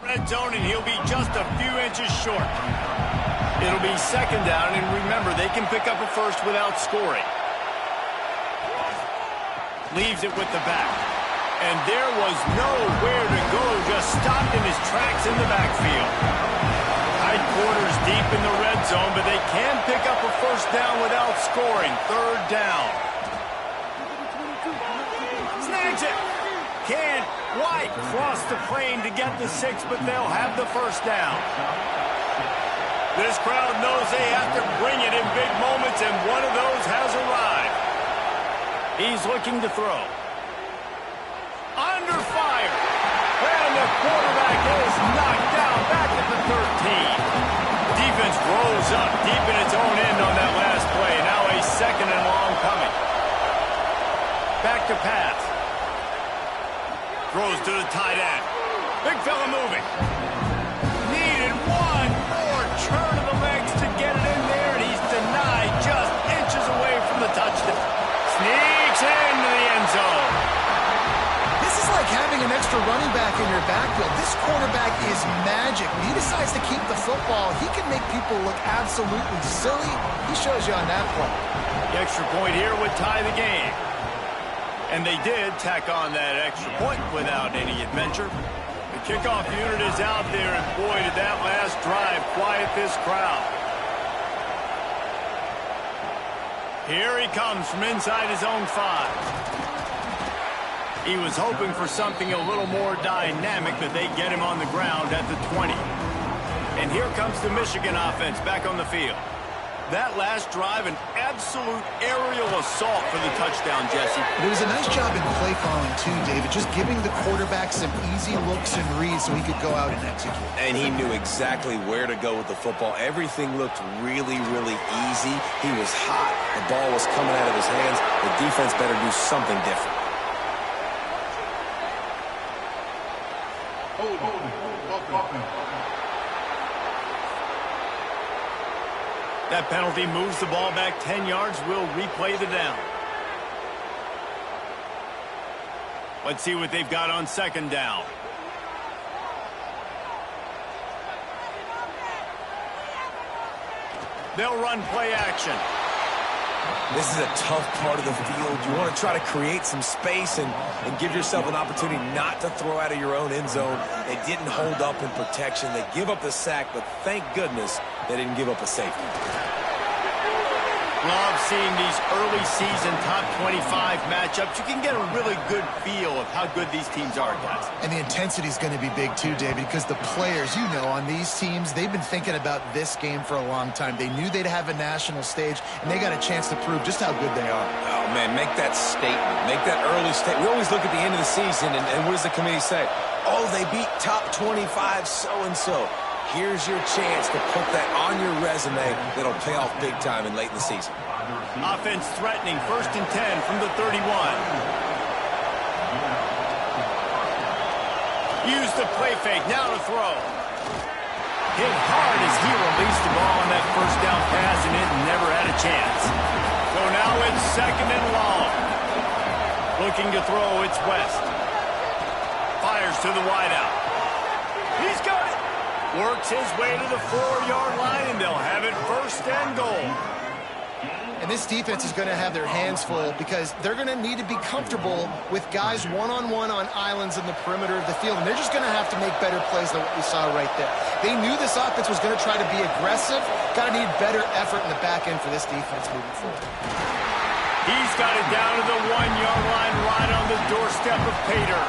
[SPEAKER 1] Red zone, and he'll be just a few inches short. It'll be second down, and remember, they can pick up a first without scoring. Leaves it with the back. And there was nowhere to go, just stopped in his tracks in the backfield. Tight quarters deep in the red zone, but they can pick up a first down without scoring. Third down. Snags it. Can White cross the plane to get the 6, but they'll have the first down. This crowd knows they have to bring it in big moments, and one of those has arrived. He's looking to throw. Under fire. And the quarterback is knocked down back at the 13. Defense rose up deep in its own end on that last play. Now a second and long coming. Back to pass. Throws to the tight end. Big fella moving. Needed one more turn of the legs to get it in there, and he's denied just inches away from the touchdown. Sneaks into the end zone.
[SPEAKER 2] This is like having an extra running back in your backfield. This quarterback is magic. When he decides to keep the football, he can make people look absolutely silly. He shows you on that play.
[SPEAKER 1] The extra point here would tie the game. And they did tack on that extra point without any adventure. The kickoff unit is out there, and boy, did that last drive quiet this crowd. Here he comes from inside his own 5. He was hoping for something a little more dynamic, but they get him on the ground at the 20. And here comes the Michigan offense back on the field. That last drive, an absolute aerial assault for the touchdown, Jesse.
[SPEAKER 2] It was a nice job in play calling, too, David, just giving the quarterback some easy looks and reads so he could go out and execute.
[SPEAKER 3] And he knew exactly where to go with the football. Everything looked really, really easy. He was hot. The ball was coming out of his hands. The defense better do something different.
[SPEAKER 1] That penalty moves the ball back 10 yards. We'll replay the down. Let's see what they've got on second down. They'll run play action.
[SPEAKER 3] This is a tough part of the field. You want to try to create some space and give yourself an opportunity not to throw out of your own end zone. They didn't hold up in protection. They give up the sack, but thank goodness they didn't give up a safety.
[SPEAKER 1] Love seeing these early season top 25 matchups. You can get a really good feel of how good these teams are, guys.
[SPEAKER 2] And the intensity is going to be big too, David, because the players, you know, on these teams, they've been thinking about this game for a long time. They knew they'd have a national stage, and they got a chance to prove just how good they are.
[SPEAKER 3] Oh, man, make that statement. Make that early statement. We always look at the end of the season, and what does the committee say? Oh, they beat top 25 so-and-so. Here's your chance to put that on your resume that'll pay off big time and late in the season.
[SPEAKER 1] Offense threatening, 1st and 10 from the 31. Use the play fake, now to throw. Hit hard as he released the ball on that first down pass, and it never had a chance. So now it's second and long. Looking to throw, it's West. Fires to the wideout. He's got it. Works his way to the 4-yard line, and they'll have it 1st and goal.
[SPEAKER 2] And this defense is going to have their hands full because they're going to need to be comfortable with guys one-on-one on islands in the perimeter of the field. And they're just going to have to make better plays than what we saw right there. They knew this offense was going to try to be aggressive. Got to need better effort in the back end for this defense moving forward.
[SPEAKER 1] He's got it down to the 1-yard line, right on the doorstep of Pater.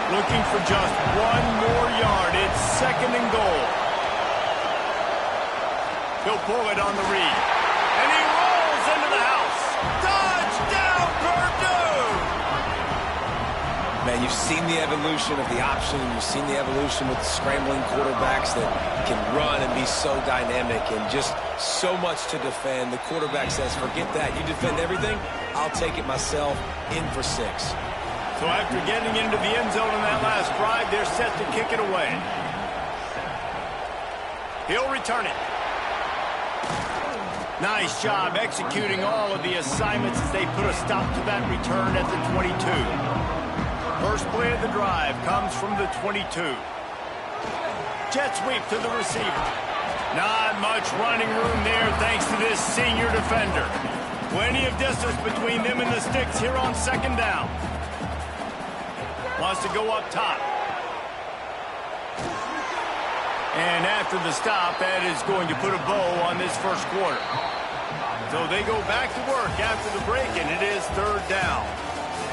[SPEAKER 1] Looking for just one more yard. It's second and goal. He'll pull it on the read. And he rolls into the house. Touchdown, Purdue!
[SPEAKER 3] Man, you've seen the evolution of the option. You've seen the evolution with scrambling quarterbacks that can run and be so dynamic and just so much to defend. The quarterback says, forget that. You defend everything, I'll take it myself. In for 6.
[SPEAKER 1] So after getting into the end zone on that last drive, they're set to kick it away. He'll return it. Nice job executing all of the assignments as they put a stop to that return at the 22. First play of the drive comes from the 22. Jet sweep to the receiver. Not much running room there thanks to this senior defender. Plenty of distance between them and the sticks here on second down. Wants to go up top. And after the stop, that is going to put a bow on this first quarter. So they go back to work after the break, and it is third down.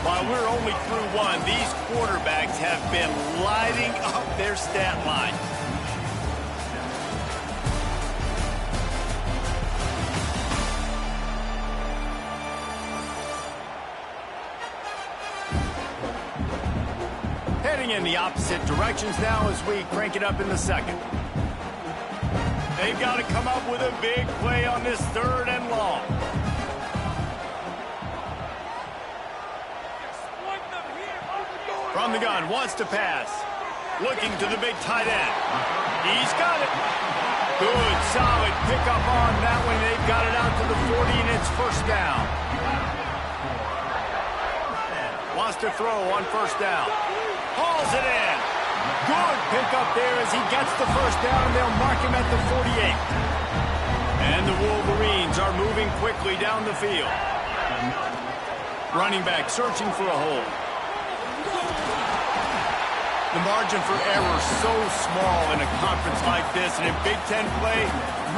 [SPEAKER 1] While we're only through one, these quarterbacks have been lighting up their stat line. Heading in the opposite directions now as we crank it up in the second. They've got to come up with a big play on this third and long. From the gun, wants to pass. Looking to the big tight end. He's got it. Good, solid pickup on that one. They've got it out to the 40, and it's first down. Wants to throw on first down. Hauls it in. Good pickup there as he gets the first down, and they'll mark him at the 48. And the Wolverines are moving quickly down the field. Running back searching for a hole. The margin for error so small in a conference like this, and in Big Ten play,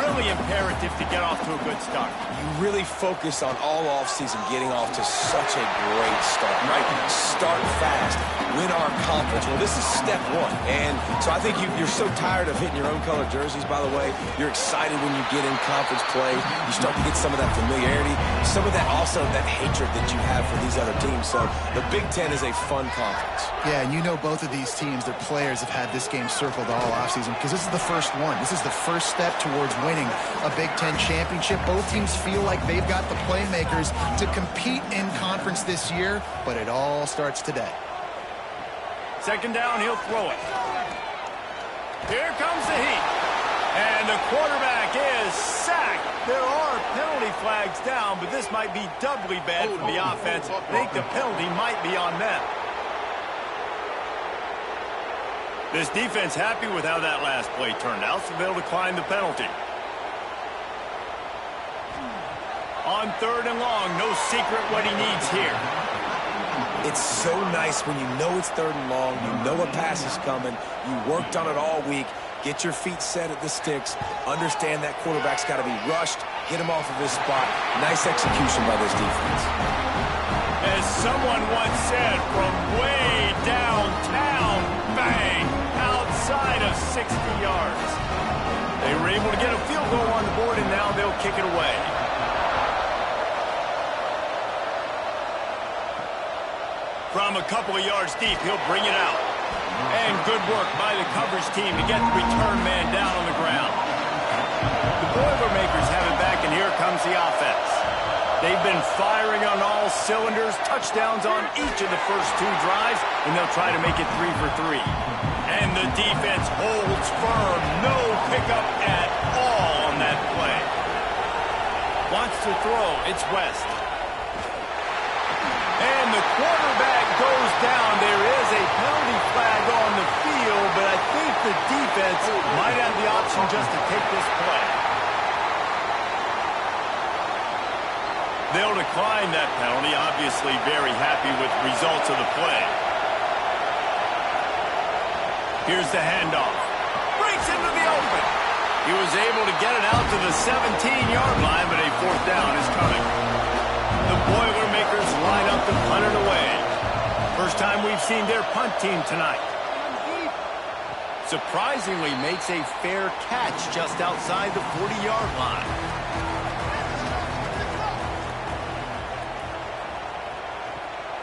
[SPEAKER 1] really imperative to get off to a good start.
[SPEAKER 3] You really focus on all offseason getting off to such a great start, right? Start fast, win our conference. Well, this is step one. And so I think you're so tired of hitting your own color jerseys, by the way. You're excited when you get in conference play. You start to get some of that familiarity, some of that also that hatred that you have for these other teams. So the Big Ten is a fun conference.
[SPEAKER 2] Yeah, and you know both of these teams, their players have had this game circled all offseason because this is the first one. This is the first step towards winning a Big Ten championship. Both teams feel like they've got the playmakers to compete in conference this year, but it all starts today.
[SPEAKER 1] Second down, he'll throw it. Here comes the heat. And the quarterback is sacked. There are penalty flags down, but this might be doubly bad for the offense. I think the penalty might be on them. This defense happy with how that last play turned out, so they'll decline the penalty. On third and long, no secret what he needs here.
[SPEAKER 3] It's so nice when you know it's third and long, you know a pass is coming, you worked on it all week, get your feet set at the sticks, understand that quarterback's got to be rushed, get him off of his spot. Nice execution by this defense.
[SPEAKER 1] As someone once said, from way downtown, bang, outside of 60 yards. They were able to get a field goal on the board, and now they'll kick it away. From a couple of yards deep, he'll bring it out. And good work by the coverage team to get the return man down on the ground. The Boilermakers have it back, and here comes the offense. They've been firing on all cylinders, touchdowns on each of the first two drives, and they'll try to make it 3 for 3. And the defense holds firm. No pickup at all on that play. Wants to throw. It's West. And the quarterback goes down. There is a penalty flag on the field, but I think the defense might have the option just to take this play. They'll decline that penalty, obviously very happy with the results of the play. Here's the handoff. Breaks into the open. He was able to get it out to the 17-yard line, but a fourth down is coming. The Boilermakers line up to punt it away. First time we've seen their punt team tonight. Surprisingly makes a fair catch just outside the 40-yard line.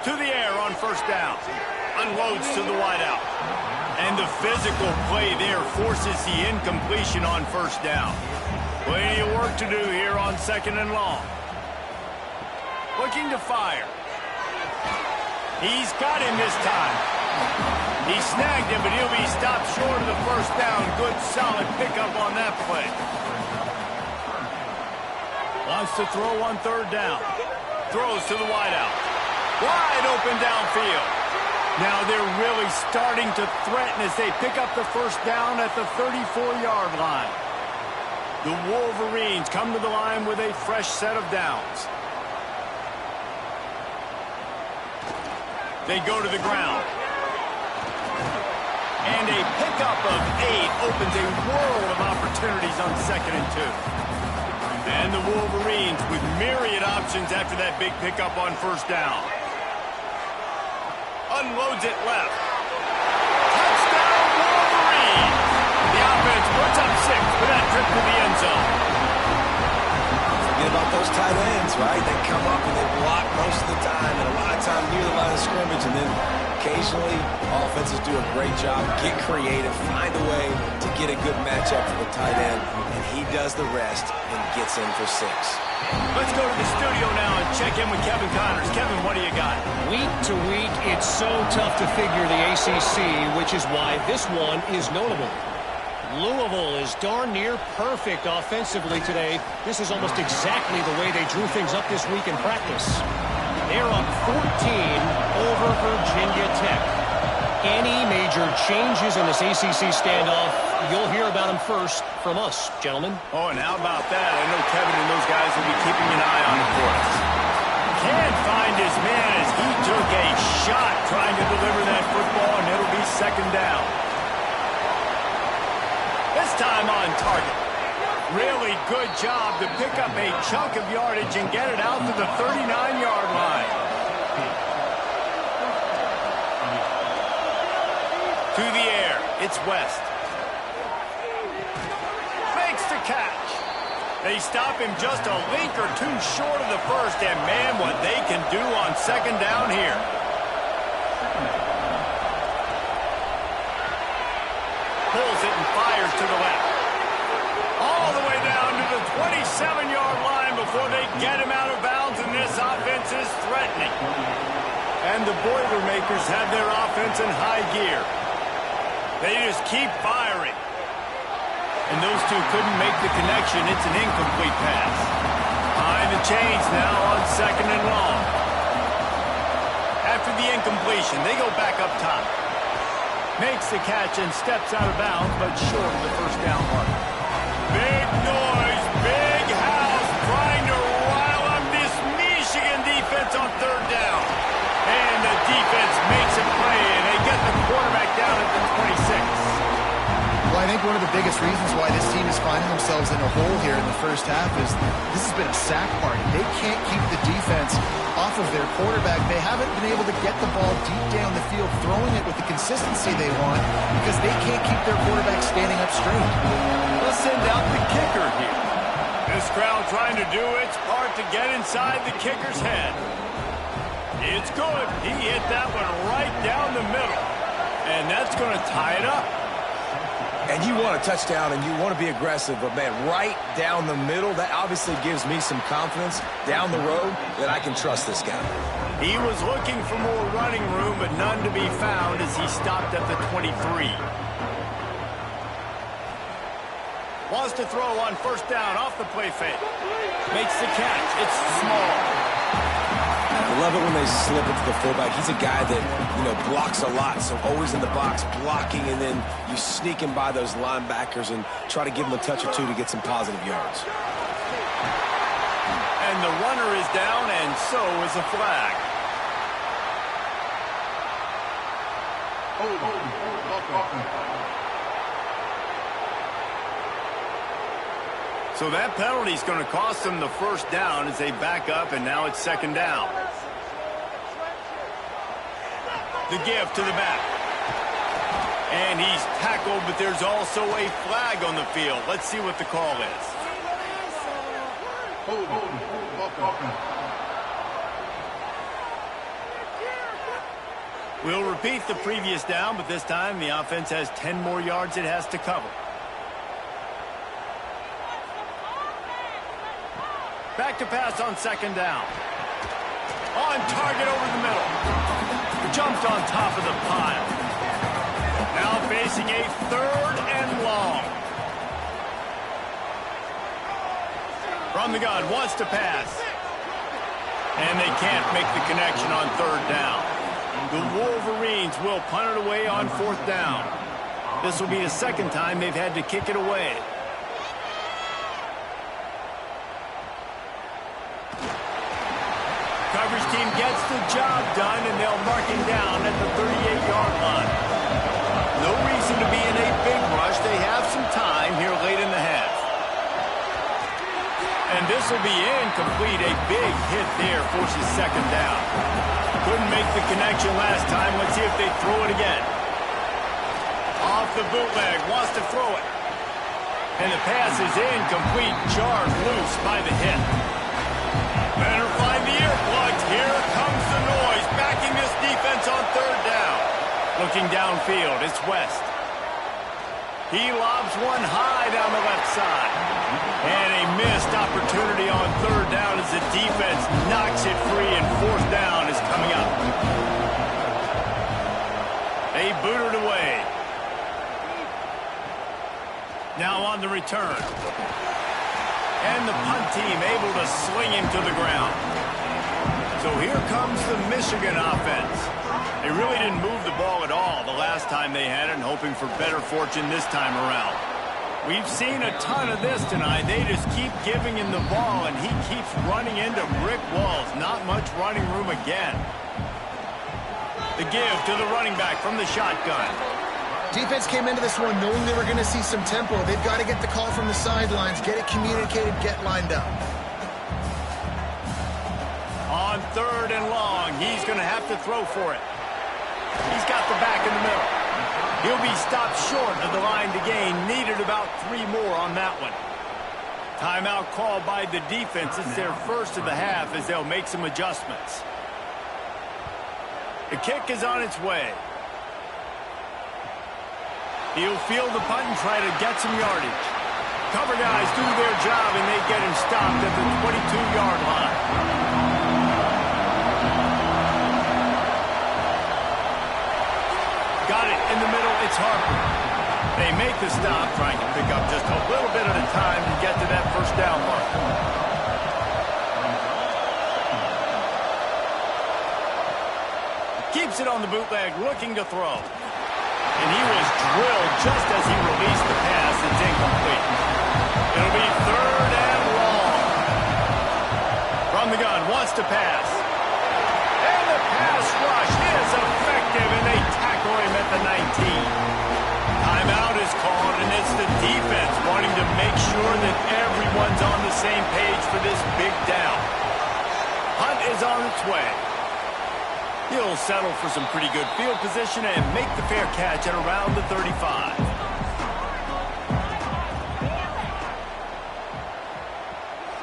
[SPEAKER 1] To the air on first down. Unloads to the wideout. And the physical play there forces the incompletion on first down. Plenty of work to do here on second and long. Looking to fire. He's got him this time. He snagged him, but he'll be stopped short of the first down. Good, solid pickup on that play. Wants to throw on third down. Throws to the wideout. Wide open downfield. Now they're really starting to threaten as they pick up the first down at the 34-yard line. The Wolverines come to the line with a fresh set of downs. They go to the ground. And a pickup of 8 opens a world of opportunities on 2nd and 2. And the Wolverines with myriad options after that big pickup on first down. Unloads it left. Touchdown, Wolverines! The offense puts up 6 for that trip to the end zone.
[SPEAKER 3] Forget about those tight ends, right? They come up and they block most of the time, and a lot of time near the line of scrimmage, and then occasionally offenses do a great job, get creative, find a way to get a good matchup for the tight end, and he does the rest and gets in for 6.
[SPEAKER 1] Let's go to the studio now and check in with Kevin Connors. Kevin, what do you got?
[SPEAKER 4] Week to week, it's so tough to figure the ACC, which is why this one is notable. Louisville is darn near perfect offensively today. This is almost exactly the way they drew things up this week in practice. They're up 14 over Virginia Tech. Any major changes in this ACC standoff, you'll hear about them first from us, gentlemen.
[SPEAKER 1] Oh, and how about that? I know Kevin and those guys will be keeping an eye on it for us. Can't find his man as he took a shot trying to deliver that football, and it'll be 2nd down. This time on target. Really good job to pick up a chunk of yardage and get it out to the 39-yard line. To the air, it's West. Makes the catch. They stop him just a link or 2 short of the first, and man, what they can do on 2nd down here. Pulls it and fires to the left. All the way down to the 27-yard line before they get him out of bounds, and this offense is threatening. And the Boilermakers have their offense in high gear. They just keep firing. And those two couldn't make the connection. It's an incomplete pass. Behind the chains now on 2nd and long. After the incompletion, they go back up top. Makes the catch and steps out of bounds, but short of the first down mark. Big noise, big house, trying to rile up this Michigan defense on 3rd down. And the defense makes a play, and they get the quarterback down at the 26.
[SPEAKER 2] Well, I think one of the biggest reasons why this team is finding themselves in a hole here in the first half is this has been a sack party. They can't keep the defense off of their quarterback. They haven't been able to get the ball deep down the field, throwing it with the consistency they want because they can't keep their quarterback standing up straight.
[SPEAKER 1] Let's send out the kicker here. This crowd trying to do its part to get inside the kicker's head. It's good. He hit that one right down the middle. And that's going to tie it up.
[SPEAKER 3] And you want a touchdown and you want to be aggressive, but man, right down the middle, that obviously gives me some confidence down the road that I can trust this guy.
[SPEAKER 1] He was looking for more running room, but none to be found as he stopped at the 23. Wants to throw on first down off the play fake. Makes the catch. It's small.
[SPEAKER 3] I love it when they slip it to the fullback. He's a guy that, blocks a lot, so always in the box blocking, and then you sneak him by those linebackers and try to give him a touch or two to get some positive yards.
[SPEAKER 1] And the runner is down, and so is a flag. So that penalty is going to cost them the first down as they back up, and now it's 2nd down. The give to the back. And he's tackled, but there's also a flag on the field. Let's see what the call is. We'll repeat the previous down, but this time the offense has 10 more yards it has to cover. Back to pass on 2nd down. On target over the middle. Jumped on top of the pile. Now facing a 3rd and long. From the gun, wants to pass. And they can't make the connection on 3rd down. The Wolverines will punt it away on 4th down. This will be the second time they've had to kick it away. Coverage team gets the job done, and they'll mark him down at the 38-yard line. No reason to be in a big rush. They have some time here late in the half. And this will be incomplete. A big hit there forces 2nd down. Couldn't make the connection last time. Let's see if they throw it again. Off the bootleg, wants to throw it. And the pass is incomplete, jarred loose by the hit. Better find the earplugs. Here comes the noise, backing this defense on 3rd down. Looking downfield, it's West. He lobs one high down the left side. And a missed opportunity on 3rd down as the defense knocks it free, and 4th down is coming up. They boot it away. Now on the return. And the punt team able to sling him to the ground. So here comes the Michigan offense. They really didn't move the ball at all the last time they had it, and hoping for better fortune this time around. We've seen a ton of this tonight. They just keep giving him the ball, and he keeps running into brick walls. Not much running room again. The give to the running back from the shotgun.
[SPEAKER 2] Defense came into this one knowing they were going to see some tempo. They've got to get the call from the sidelines, get it communicated, get lined up.
[SPEAKER 1] On 3rd and long, he's going to have to throw for it. He's got the back in the middle. He'll be stopped short of the line to gain. Needed about 3 more on that one. Timeout called by the defense. It's their first of the half as they'll make some adjustments. The kick is on its way. He'll field the punt and try to get some yardage. Cover guys do their job, and they get him stopped at the 22-yard line. Got it in the middle. It's Harper. They make the stop, trying to pick up just a little bit at a time and get to that 1st down mark. Keeps it on the bootleg, looking to throw. And he was drilled just as he released the pass. It's incomplete. It'll be 3rd and long. From the gun, wants to pass. And the pass rush is effective, and they tackle him at the 19. Timeout is called, and it's the defense wanting to make sure that everyone's on the same page for this big down. Hunt is on its way. He'll settle for some pretty good field position and make the fair catch at around the 35.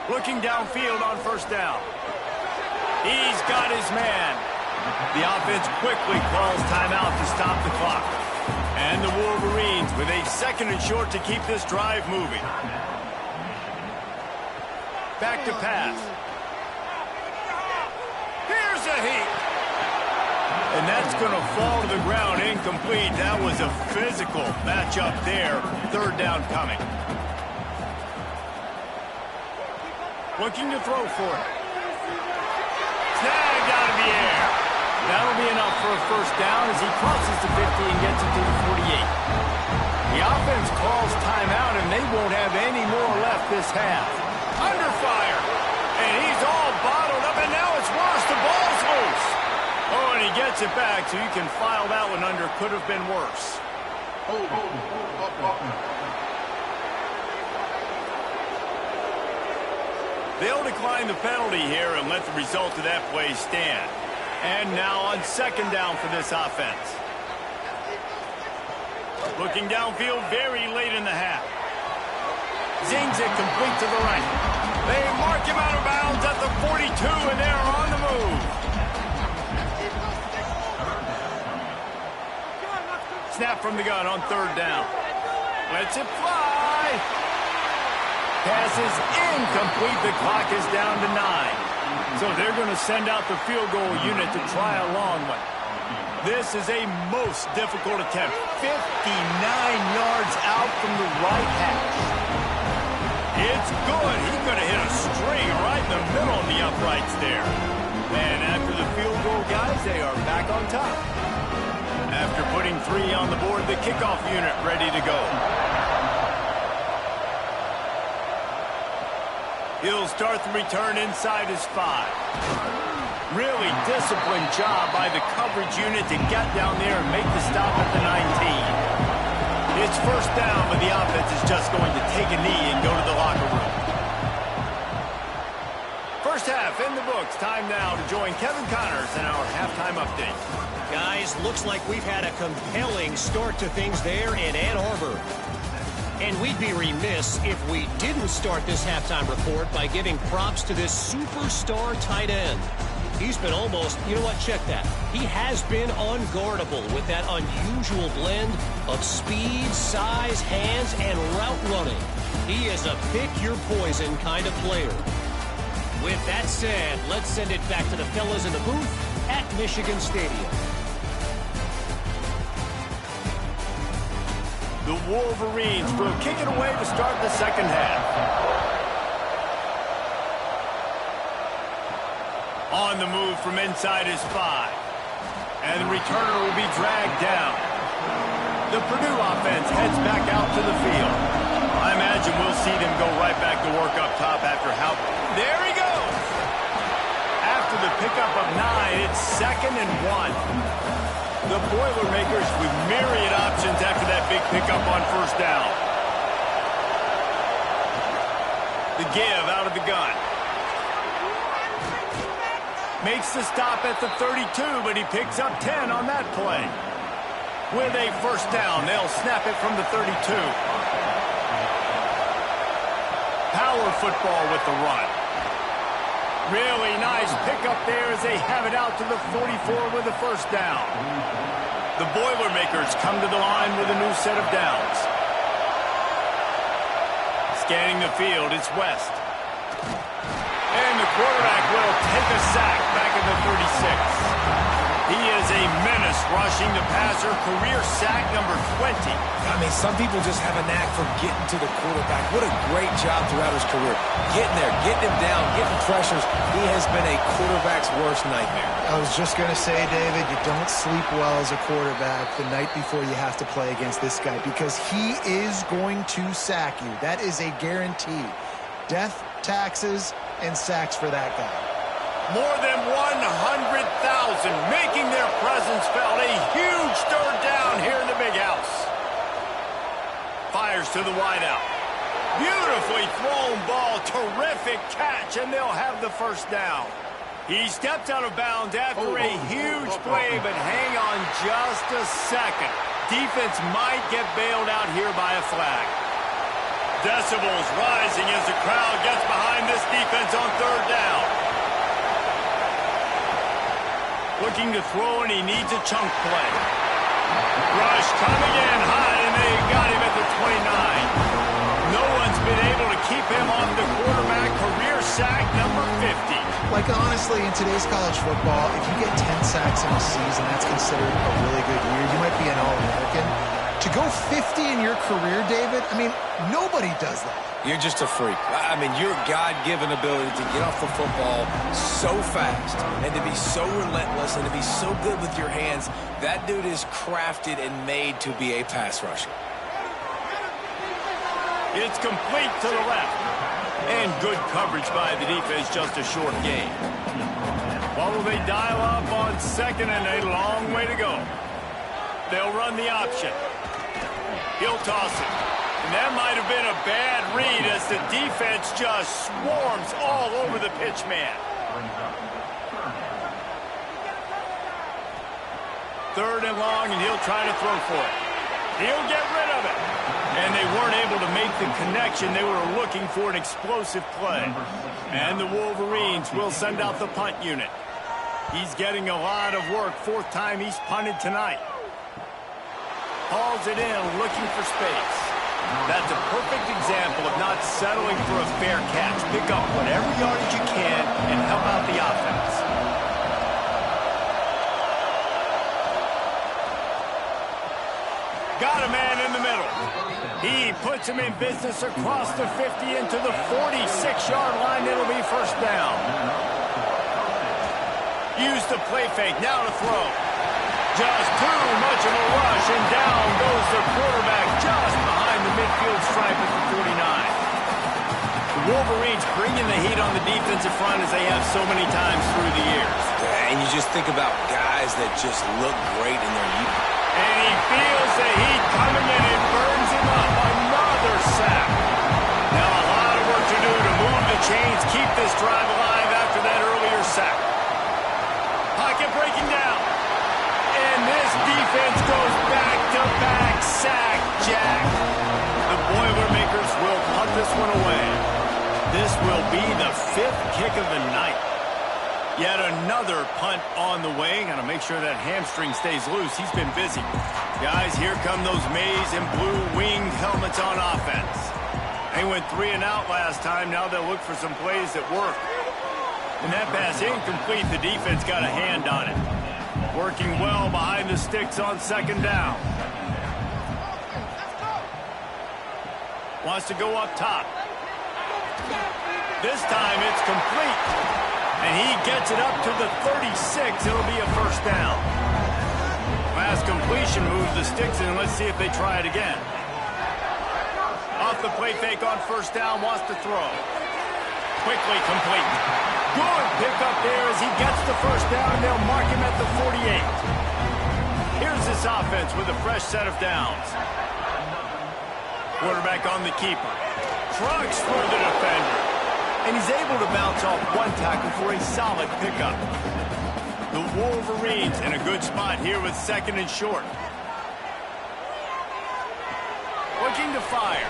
[SPEAKER 1] Looking downfield on 1st down. He's got his man. The offense quickly calls timeout to stop the clock. And the Wolverines with a 2nd and short to keep this drive moving. Back to pass. Here's a heat. And that's going to fall to the ground incomplete. That was a physical matchup there. 3rd down coming. Looking to throw for it. Snagged out of the air. That'll be enough for a 1st down as he crosses the 50 and gets it to the 48. The offense calls timeout, and they won't have any more left this half. Under fire. And he's all bottled up, and now it's worse. The ball's loose. Oh, and he gets it back, so you can file that one under. Could have been worse. They'll decline the penalty here and let the result of that play stand. And now on 2nd down for this offense. Looking downfield very late in the half. Zings it complete to the right. They mark him out of bounds at the 42, and they're on the move. Snap from the gun on 3rd down. Lets it fly. Pass is incomplete. The clock is down to 9. So they're going to send out the field goal unit to try a long one. This is a most difficult attempt. 59 yards out from the right hash. It's good. He's going to hit a string right in the middle of the uprights there. And after the field goal, guys, they are back on top. After putting 3 on the board, the kickoff unit ready to go. He'll start the return inside his 5. Really disciplined job by the coverage unit to get down there and make the stop at the 19. It's first down, but the offense is just going to take a knee and go to the locker room. First half in the books. Time now to join Kevin Connors in our halftime update.
[SPEAKER 4] Guys, looks like we've had a compelling start to things there in Ann Arbor. And we'd be remiss if we didn't start this halftime report by giving props to this superstar tight end. He's been almost, you know what, check that. He has been unguardable with that unusual blend of speed, size, hands, and route running. He is a pick-your-poison kind of player. With that said, let's send it back to the fellas in the booth at Michigan Stadium.
[SPEAKER 1] The Wolverines will kick it away to start the second half. On the move from inside his 5. And the returner will be dragged down. The Purdue offense heads back out to the field. I imagine we'll see them go right back to work up top after how... There he goes! After the pickup of 9, it's 2nd and 1. The Boilermakers with myriad options after that big pickup on first down. The give out of the gun. Makes the stop at the 32, but he picks up 10 on that play. With a first down, they'll snap it from the 32. Power football with the run. Really nice pickup there as they have it out to the 44 with a first down. The Boilermakers come to the line with a new set of downs. Scanning the field, it's West. And the quarterback will take a sack back at the 36. He is a menace rushing the passer, career sack number 20.
[SPEAKER 3] I mean, some people just have a knack for getting to the quarterback. What a great job throughout his career. Getting there, getting him down, getting pressures. He has been a quarterback's worst nightmare.
[SPEAKER 2] I was just going to say, David, you don't sleep well as a quarterback the night before you have to play against this guy because he is going to sack you. That is a guarantee. Death, taxes, and sacks for that guy.
[SPEAKER 1] More than 100,000 making their presence felt. A huge third down here in the big house. Fires to the wideout. Beautifully thrown ball. Terrific catch, and they'll have the first down. He steps out of bounds after a huge play, but hang on just a second. Defense might get bailed out here by a flag. Decibels rising as the crowd gets behind this defense on third down. Looking to throw, and he needs a chunk play. Rush coming in high, and they got him at the 29. No one's been able to keep him off the quarterback. Career sack number 50.
[SPEAKER 2] Like, honestly, in today's college football, if you get 10 sacks in a season, that's considered a really good year. You might be an All-American. To go 50 in your career, David, I mean, nobody does that.
[SPEAKER 3] You're just a freak. I mean, your God-given ability to get off the football so fast and to be so relentless and to be so good with your hands, that dude is crafted and made to be a pass rusher.
[SPEAKER 1] It's complete to the left. And good coverage by the defense, just a short gain. What will they dial up on second and a long way to go? They'll run the option. He'll toss it. And that might have been a bad read as the defense just swarms all over the pitch man. Third and long, and he'll try to throw for it. He'll get rid of it. And they weren't able to make the connection. They were looking for an explosive play. And the Wolverines will send out the punt unit. He's getting a lot of work. 4th time he's punted tonight. Hauls it in, looking for space. That's a perfect example of not settling for a fair catch. Pick up whatever yardage you can and help out the offense. Got a man in the middle. He puts him in business across the 50 into the 46-yard line. It'll be first down. Use the play fake. Now to throw. Just too much of a rush, and down goes the quarterback just behind the midfield stripe at the 49. The Wolverines bringing the heat on the defensive front as they have so many times through the years.
[SPEAKER 3] And you just think about guys that just look great in their youth.
[SPEAKER 1] And he feels the heat coming in and burns him up. Another sack. Now a lot of work to do to move the chains, keep this drive alive after that earlier sack. Pocket breaking down. And this defense goes back-to-back sack jack. The Boilermakers will punt this one away. This will be the 5th kick of the night. Yet another punt on the way. Got to make sure that hamstring stays loose. He's been busy. Guys, here come those maize and blue winged helmets on offense. They went 3 and out last time. Now they'll look for some plays that work. And that pass incomplete. The defense got a hand on it. Working well behind the sticks on 2nd down. Wants to go up top. This time it's complete. And he gets it up to the 36. It'll be a 1st down. Last completion moves the sticks in. Let's see if they try it again. Off the play fake on 1st down. Wants to throw. Quickly complete. Good pickup there as he gets the 1st down, and they'll mark him at the 48. Here's this offense with a fresh set of downs. Quarterback on the keeper. Trucks through the defender. And he's able to bounce off one tackle for a solid pickup. The Wolverines in a good spot here with 2nd and short. Looking to fire.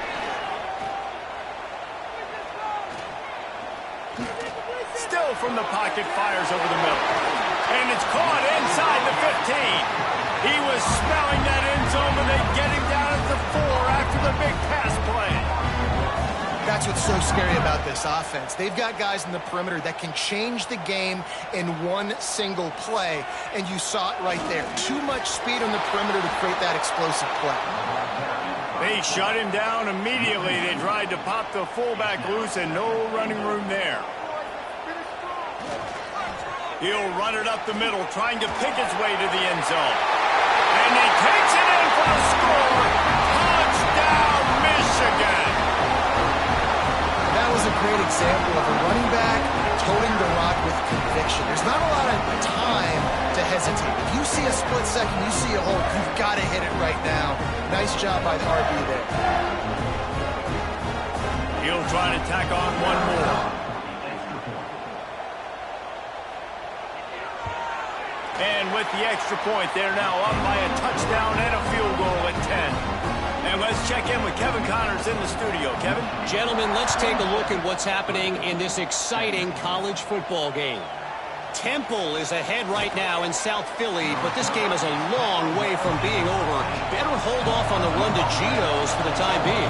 [SPEAKER 1] Still from the pocket, fires over the middle. And it's caught inside the 15. He was smelling that end zone, but they get him down at the 4 after the big pass play.
[SPEAKER 2] That's what's so scary about this offense. They've got guys in the perimeter that can change the game in one single play, and you saw it right there. Too much speed on the perimeter to create that explosive play.
[SPEAKER 1] They shut him down immediately. They tried to pop the fullback loose, and no running room there. He'll run it up the middle, trying to pick his way to the end zone. And he takes it in for a score. Touchdown, Michigan!
[SPEAKER 2] That was a great example of a running back toting the rock with conviction. There's not a lot of time to hesitate. If you see a split second, you see a hole, you've got to hit it right now. Nice job by the RB there.
[SPEAKER 1] He'll try to tack on one more. And with the extra point, they're now up by a touchdown and a field goal at 10. And let's check in with Kevin Connors in the studio. Kevin?
[SPEAKER 4] Gentlemen, let's take a look at what's happening in this exciting college football game. Temple is ahead right now in South Philly, but this game is a long way from being over. Better hold off on the run to Geno's for the time being.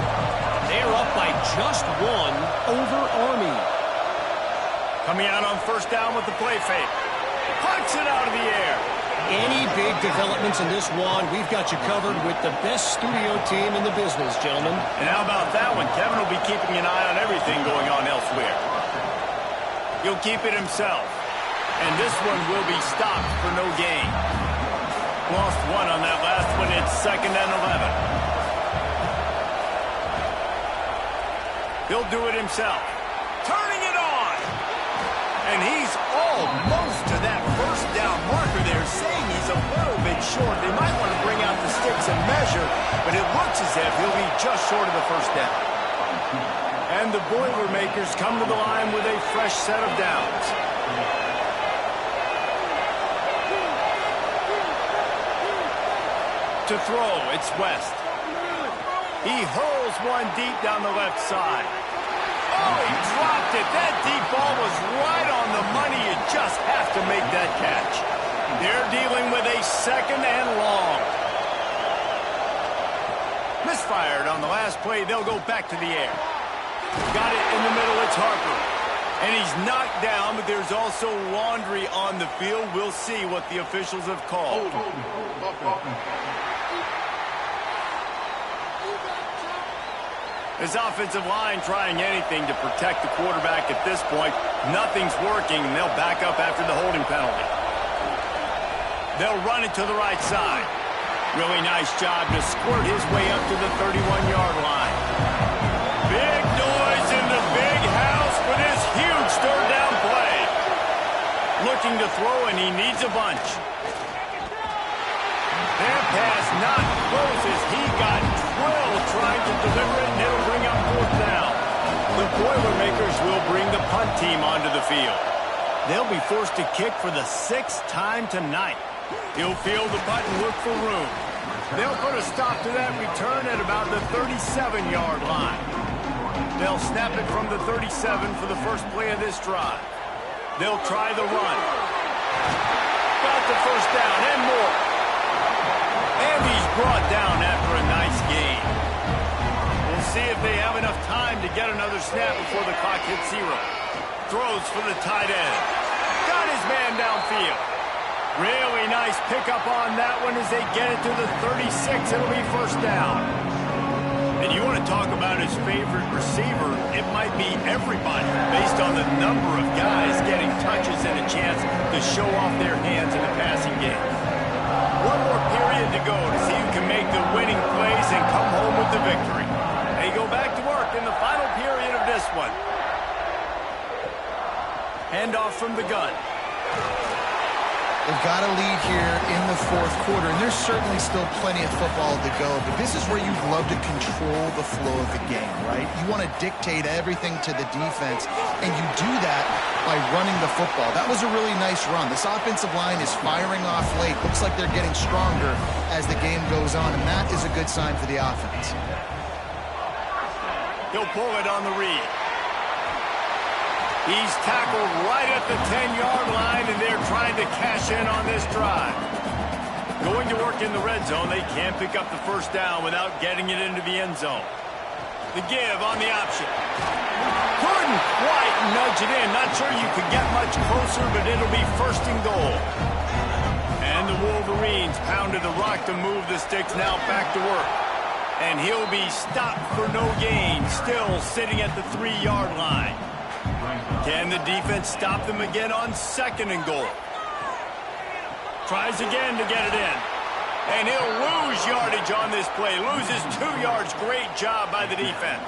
[SPEAKER 4] They're up by just 1 over Army.
[SPEAKER 1] Coming out on 1st down with the play fake. Punts it out of the air.
[SPEAKER 4] Any big developments in this one, we've got you covered with the best studio team in the business, gentlemen.
[SPEAKER 1] And how about that one? Kevin will be keeping an eye on everything going on elsewhere. He'll keep it himself. And this one will be stopped for no gain. Lost 1 on that last one. It's 2nd and 11. He'll do it himself. Turning it on. And he's almost to that 1st down marker there, saying he's a little bit short. They might want to bring out the sticks and measure, but it looks as if he'll be just short of the 1st down. And the Boilermakers come to the line with a fresh set of downs. To throw, it's West. He hurls one deep down the left side. Oh, he dropped it. That deep ball was right on the money. You just have to make that catch. They're dealing with a 2nd and long. Misfired on the last play. They'll go back to the air. Got it in the middle. It's Harper. And he's knocked down, but there's also laundry on the field. We'll see what the officials have called. This offensive line trying anything to protect the quarterback at this point. Nothing's working, and they'll back up after the holding penalty. They'll run it to the right side. Really nice job to squirt his way up to the 31-yard line. Big noise in the big house for this huge third down play. Looking to throw, and he needs a bunch. That pass not close as he got drilled trying to deliver it, and it'll bring up fourth down. The Boilermakers will bring the punt team onto the field. They'll be forced to kick for the 6th time tonight. He'll field the punt and look for room. They'll put a stop to that return at about the 37-yard line. They'll snap it from the 37 for the first play of this drive. They'll try the run. Got the first down and more. And he's brought down after a nice gain. We'll see if they have enough time to get another snap before the clock hits 0. Throws for the tight end. Got his man downfield. Really nice pickup on that one as they get it to the 36. It'll be first down. And you want to talk about his favorite receiver, it might be everybody based on the number of guys getting touches and a chance to show off their hands in the passing game. One more period to go to see who can make the winning plays and come home with the victory. They go back to work in the final period of this one. Handoff from the gun.
[SPEAKER 2] They've got a lead here in the fourth quarter, and there's certainly still plenty of football to go, but this is where you'd love to control the flow of the game, right? You want to dictate everything to the defense, and you do that by running the football. That was a really nice run. This offensive line is firing off late. Looks like they're getting stronger as the game goes on, and that is a good sign for the offense.
[SPEAKER 1] He'll pull it on the read. He's tackled right at the 10-yard line, and they're trying to cash in on this drive. Going to work in the red zone, they can't pick up the first down without getting it into the end zone. The give on the option. Couldn't quite nudge it in. Not sure you could get much closer, but it'll be first and goal. And the Wolverines pounded the rock to move the sticks, now back to work. And he'll be stopped for no gain, still sitting at the 3-yard line. Can the defense stop them again on second and goal? Tries again to get it in. And he'll lose yardage on this play. Loses 2 yards. Great job by the defense.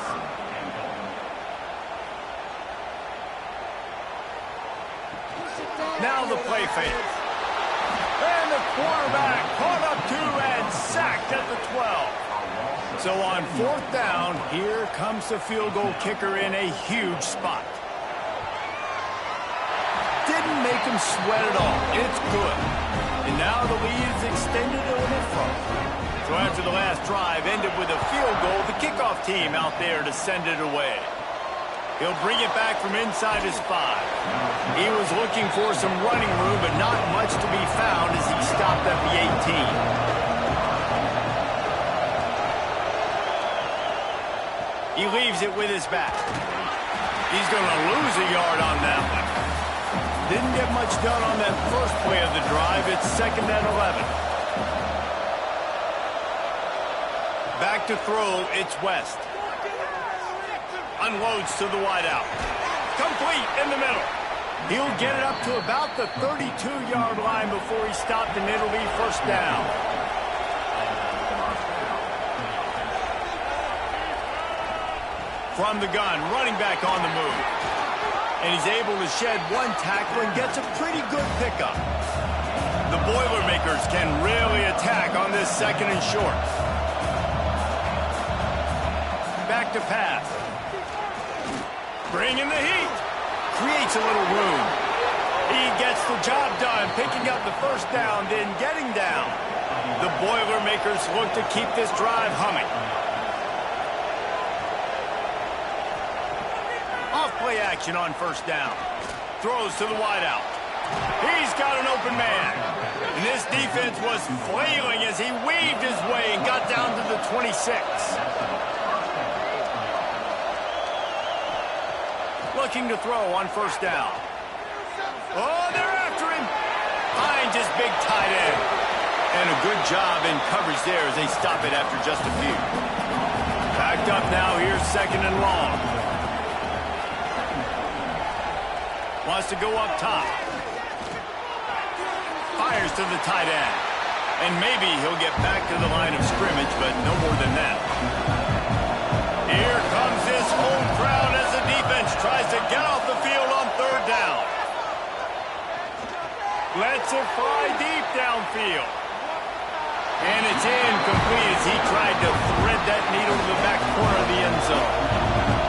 [SPEAKER 1] Now the play fake. And the quarterback caught up to and sacked at the 12. So on fourth down, here comes the field goal kicker in a huge spot. Didn't make him sweat at all. It's good. And now the lead is extended a little further. So after the last drive ended with a field goal, the kickoff team out there to send it away. He'll bring it back from inside his 5. He was looking for some running room, but not much to be found as he stopped at the 18. He leaves it with his back. He's going to lose a yard on that one. Didn't get much done on that first play of the drive. It's second and 11. Back to throw, it's West. Unloads to the wideout. Complete in the middle. He'll get it up to about the 32-yard line before he stopped, and it'll be first down. From the gun, running back on the move. And he's able to shed one tackle and gets a pretty good pickup. The Boilermakers can really attack on this second and short. Back to pass. Bringing the heat. Creates a little room. He gets the job done, picking up the first down, then getting down. The Boilermakers look to keep this drive humming. Play action on first down. Throws to the wideout. He's got an open man. And this defense was flailing as he weaved his way and got down to the 26. Looking to throw on first down. Oh, they're after him. Finds his big tight end. And a good job in coverage there as they stop it after just a few. Backed up now. Here's second and long. Wants to go up top. fires to the tight end. And maybe he'll get back to the line of scrimmage, but no more than that. Here comes this home crowd as the defense tries to get off the field on third down. Lets it fly deep downfield. And it's incomplete as he tried to thread that needle to the back corner of the end zone.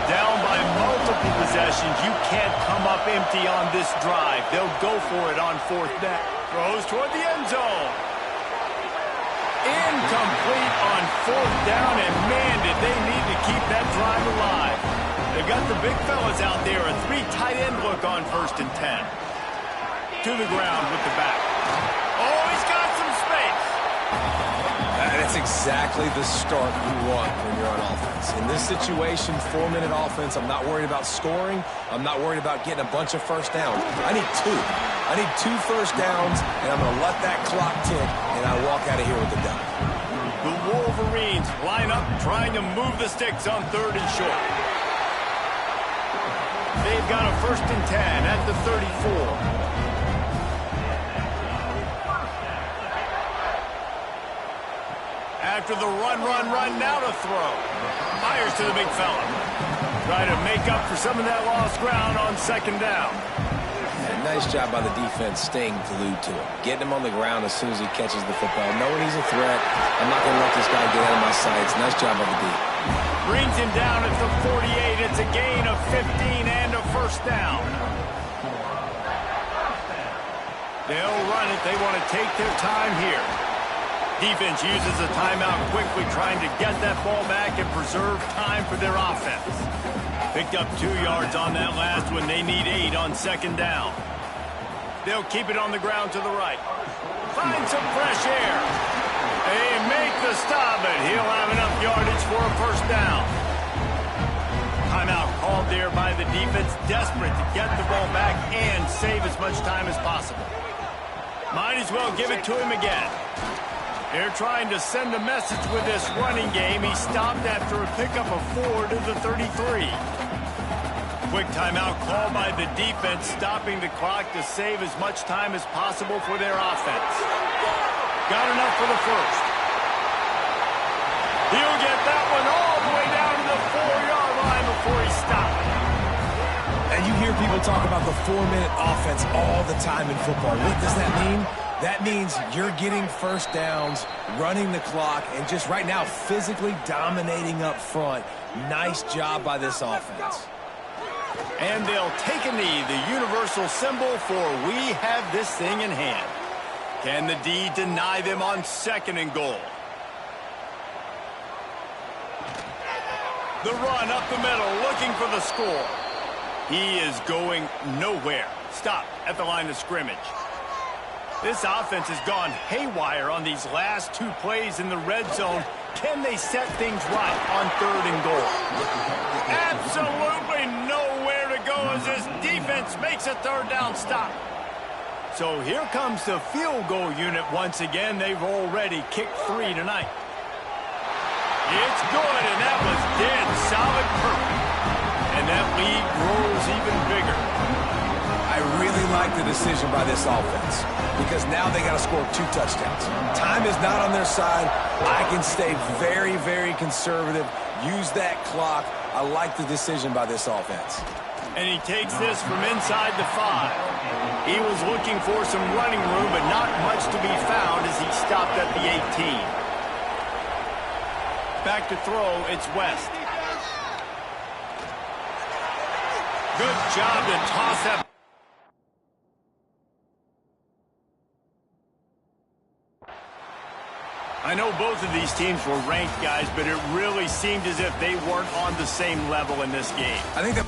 [SPEAKER 1] Down by multiple possessions, you can't come up empty on this drive. They'll go for it on fourth down. Throws toward the end zone. Incomplete on fourth down, and man, did they need to keep that drive alive. They've got the big fellas out there, a 3 tight end look on 1st and 10. To the ground with the back. Oh, he's got some space.
[SPEAKER 3] That's exactly the start you want when you're on offense. In this situation, 4-minute offense, I'm not worried about scoring. I'm not worried about getting a bunch of first downs. I need 2. I need 2 first downs, and I'm going to let that clock tick, and I walk out of here with the dub.
[SPEAKER 1] The Wolverines line up trying to move the sticks on 3rd and short. They've got a 1st and 10 at the 34. After the run, now to throw. Fires to the big fella. Try to make up for some of that lost ground on 2nd down.
[SPEAKER 3] Yeah, nice job by the defense staying glued to him. Getting him on the ground as soon as he catches the football. Knowing he's a threat. I'm not going to let this guy get out of my sights. Nice job by the D.
[SPEAKER 1] Brings him down at the 48. It's a gain of 15 and a 1st down. They'll run it. They want to take their time here. Defense uses a timeout quickly, trying to get that ball back and preserve time for their offense. Picked up 2 yards on that last one. They need 8 on 2nd down. They'll keep it on the ground to the right. Find some fresh air. They make the stop, but he'll have enough yardage for a 1st down. Timeout called there by the defense, desperate to get the ball back and save as much time as possible. Might as well give it to him again. They're trying to send a message with this running game. He stopped after a pickup of 4 to the 33. Quick timeout called by the defense, stopping the clock to save as much time as possible for their offense. Got enough for the 1st. He'll get that one all the way down to the 4-yard line before he stopped.
[SPEAKER 3] And you hear people talk about the 4-minute offense all the time in football. What does that mean? That means you're getting first downs, running the clock, and just right now physically dominating up front. Nice job by this offense.
[SPEAKER 1] And they'll take a knee, the universal symbol for we have this thing in hand. Can the D deny them on 2nd and goal? The run up the middle, looking for the score. He is going nowhere. Stop at the line of scrimmage. This offense has gone haywire on these last 2 plays in the red zone. Can they set things right on 3rd and goal? Absolutely nowhere to go as this defense makes a 3rd down stop. So here comes the field goal unit once again. They've already kicked 3 tonight. It's good, and that was dead solid perfect. And that lead grows even bigger.
[SPEAKER 3] I really like the decision by this offense because now they got to score 2 touchdowns. Time is not on their side. I can stay very, very conservative, use that clock. I like the decision by this offense.
[SPEAKER 1] And he takes this from inside the 5. He was looking for some running room, but not much to be found as he stopped at the 18. Back to throw, it's West. Good job to toss that. I know both of these teams were ranked, guys, but it really seemed as if they weren't on the same level in this game.
[SPEAKER 3] I think that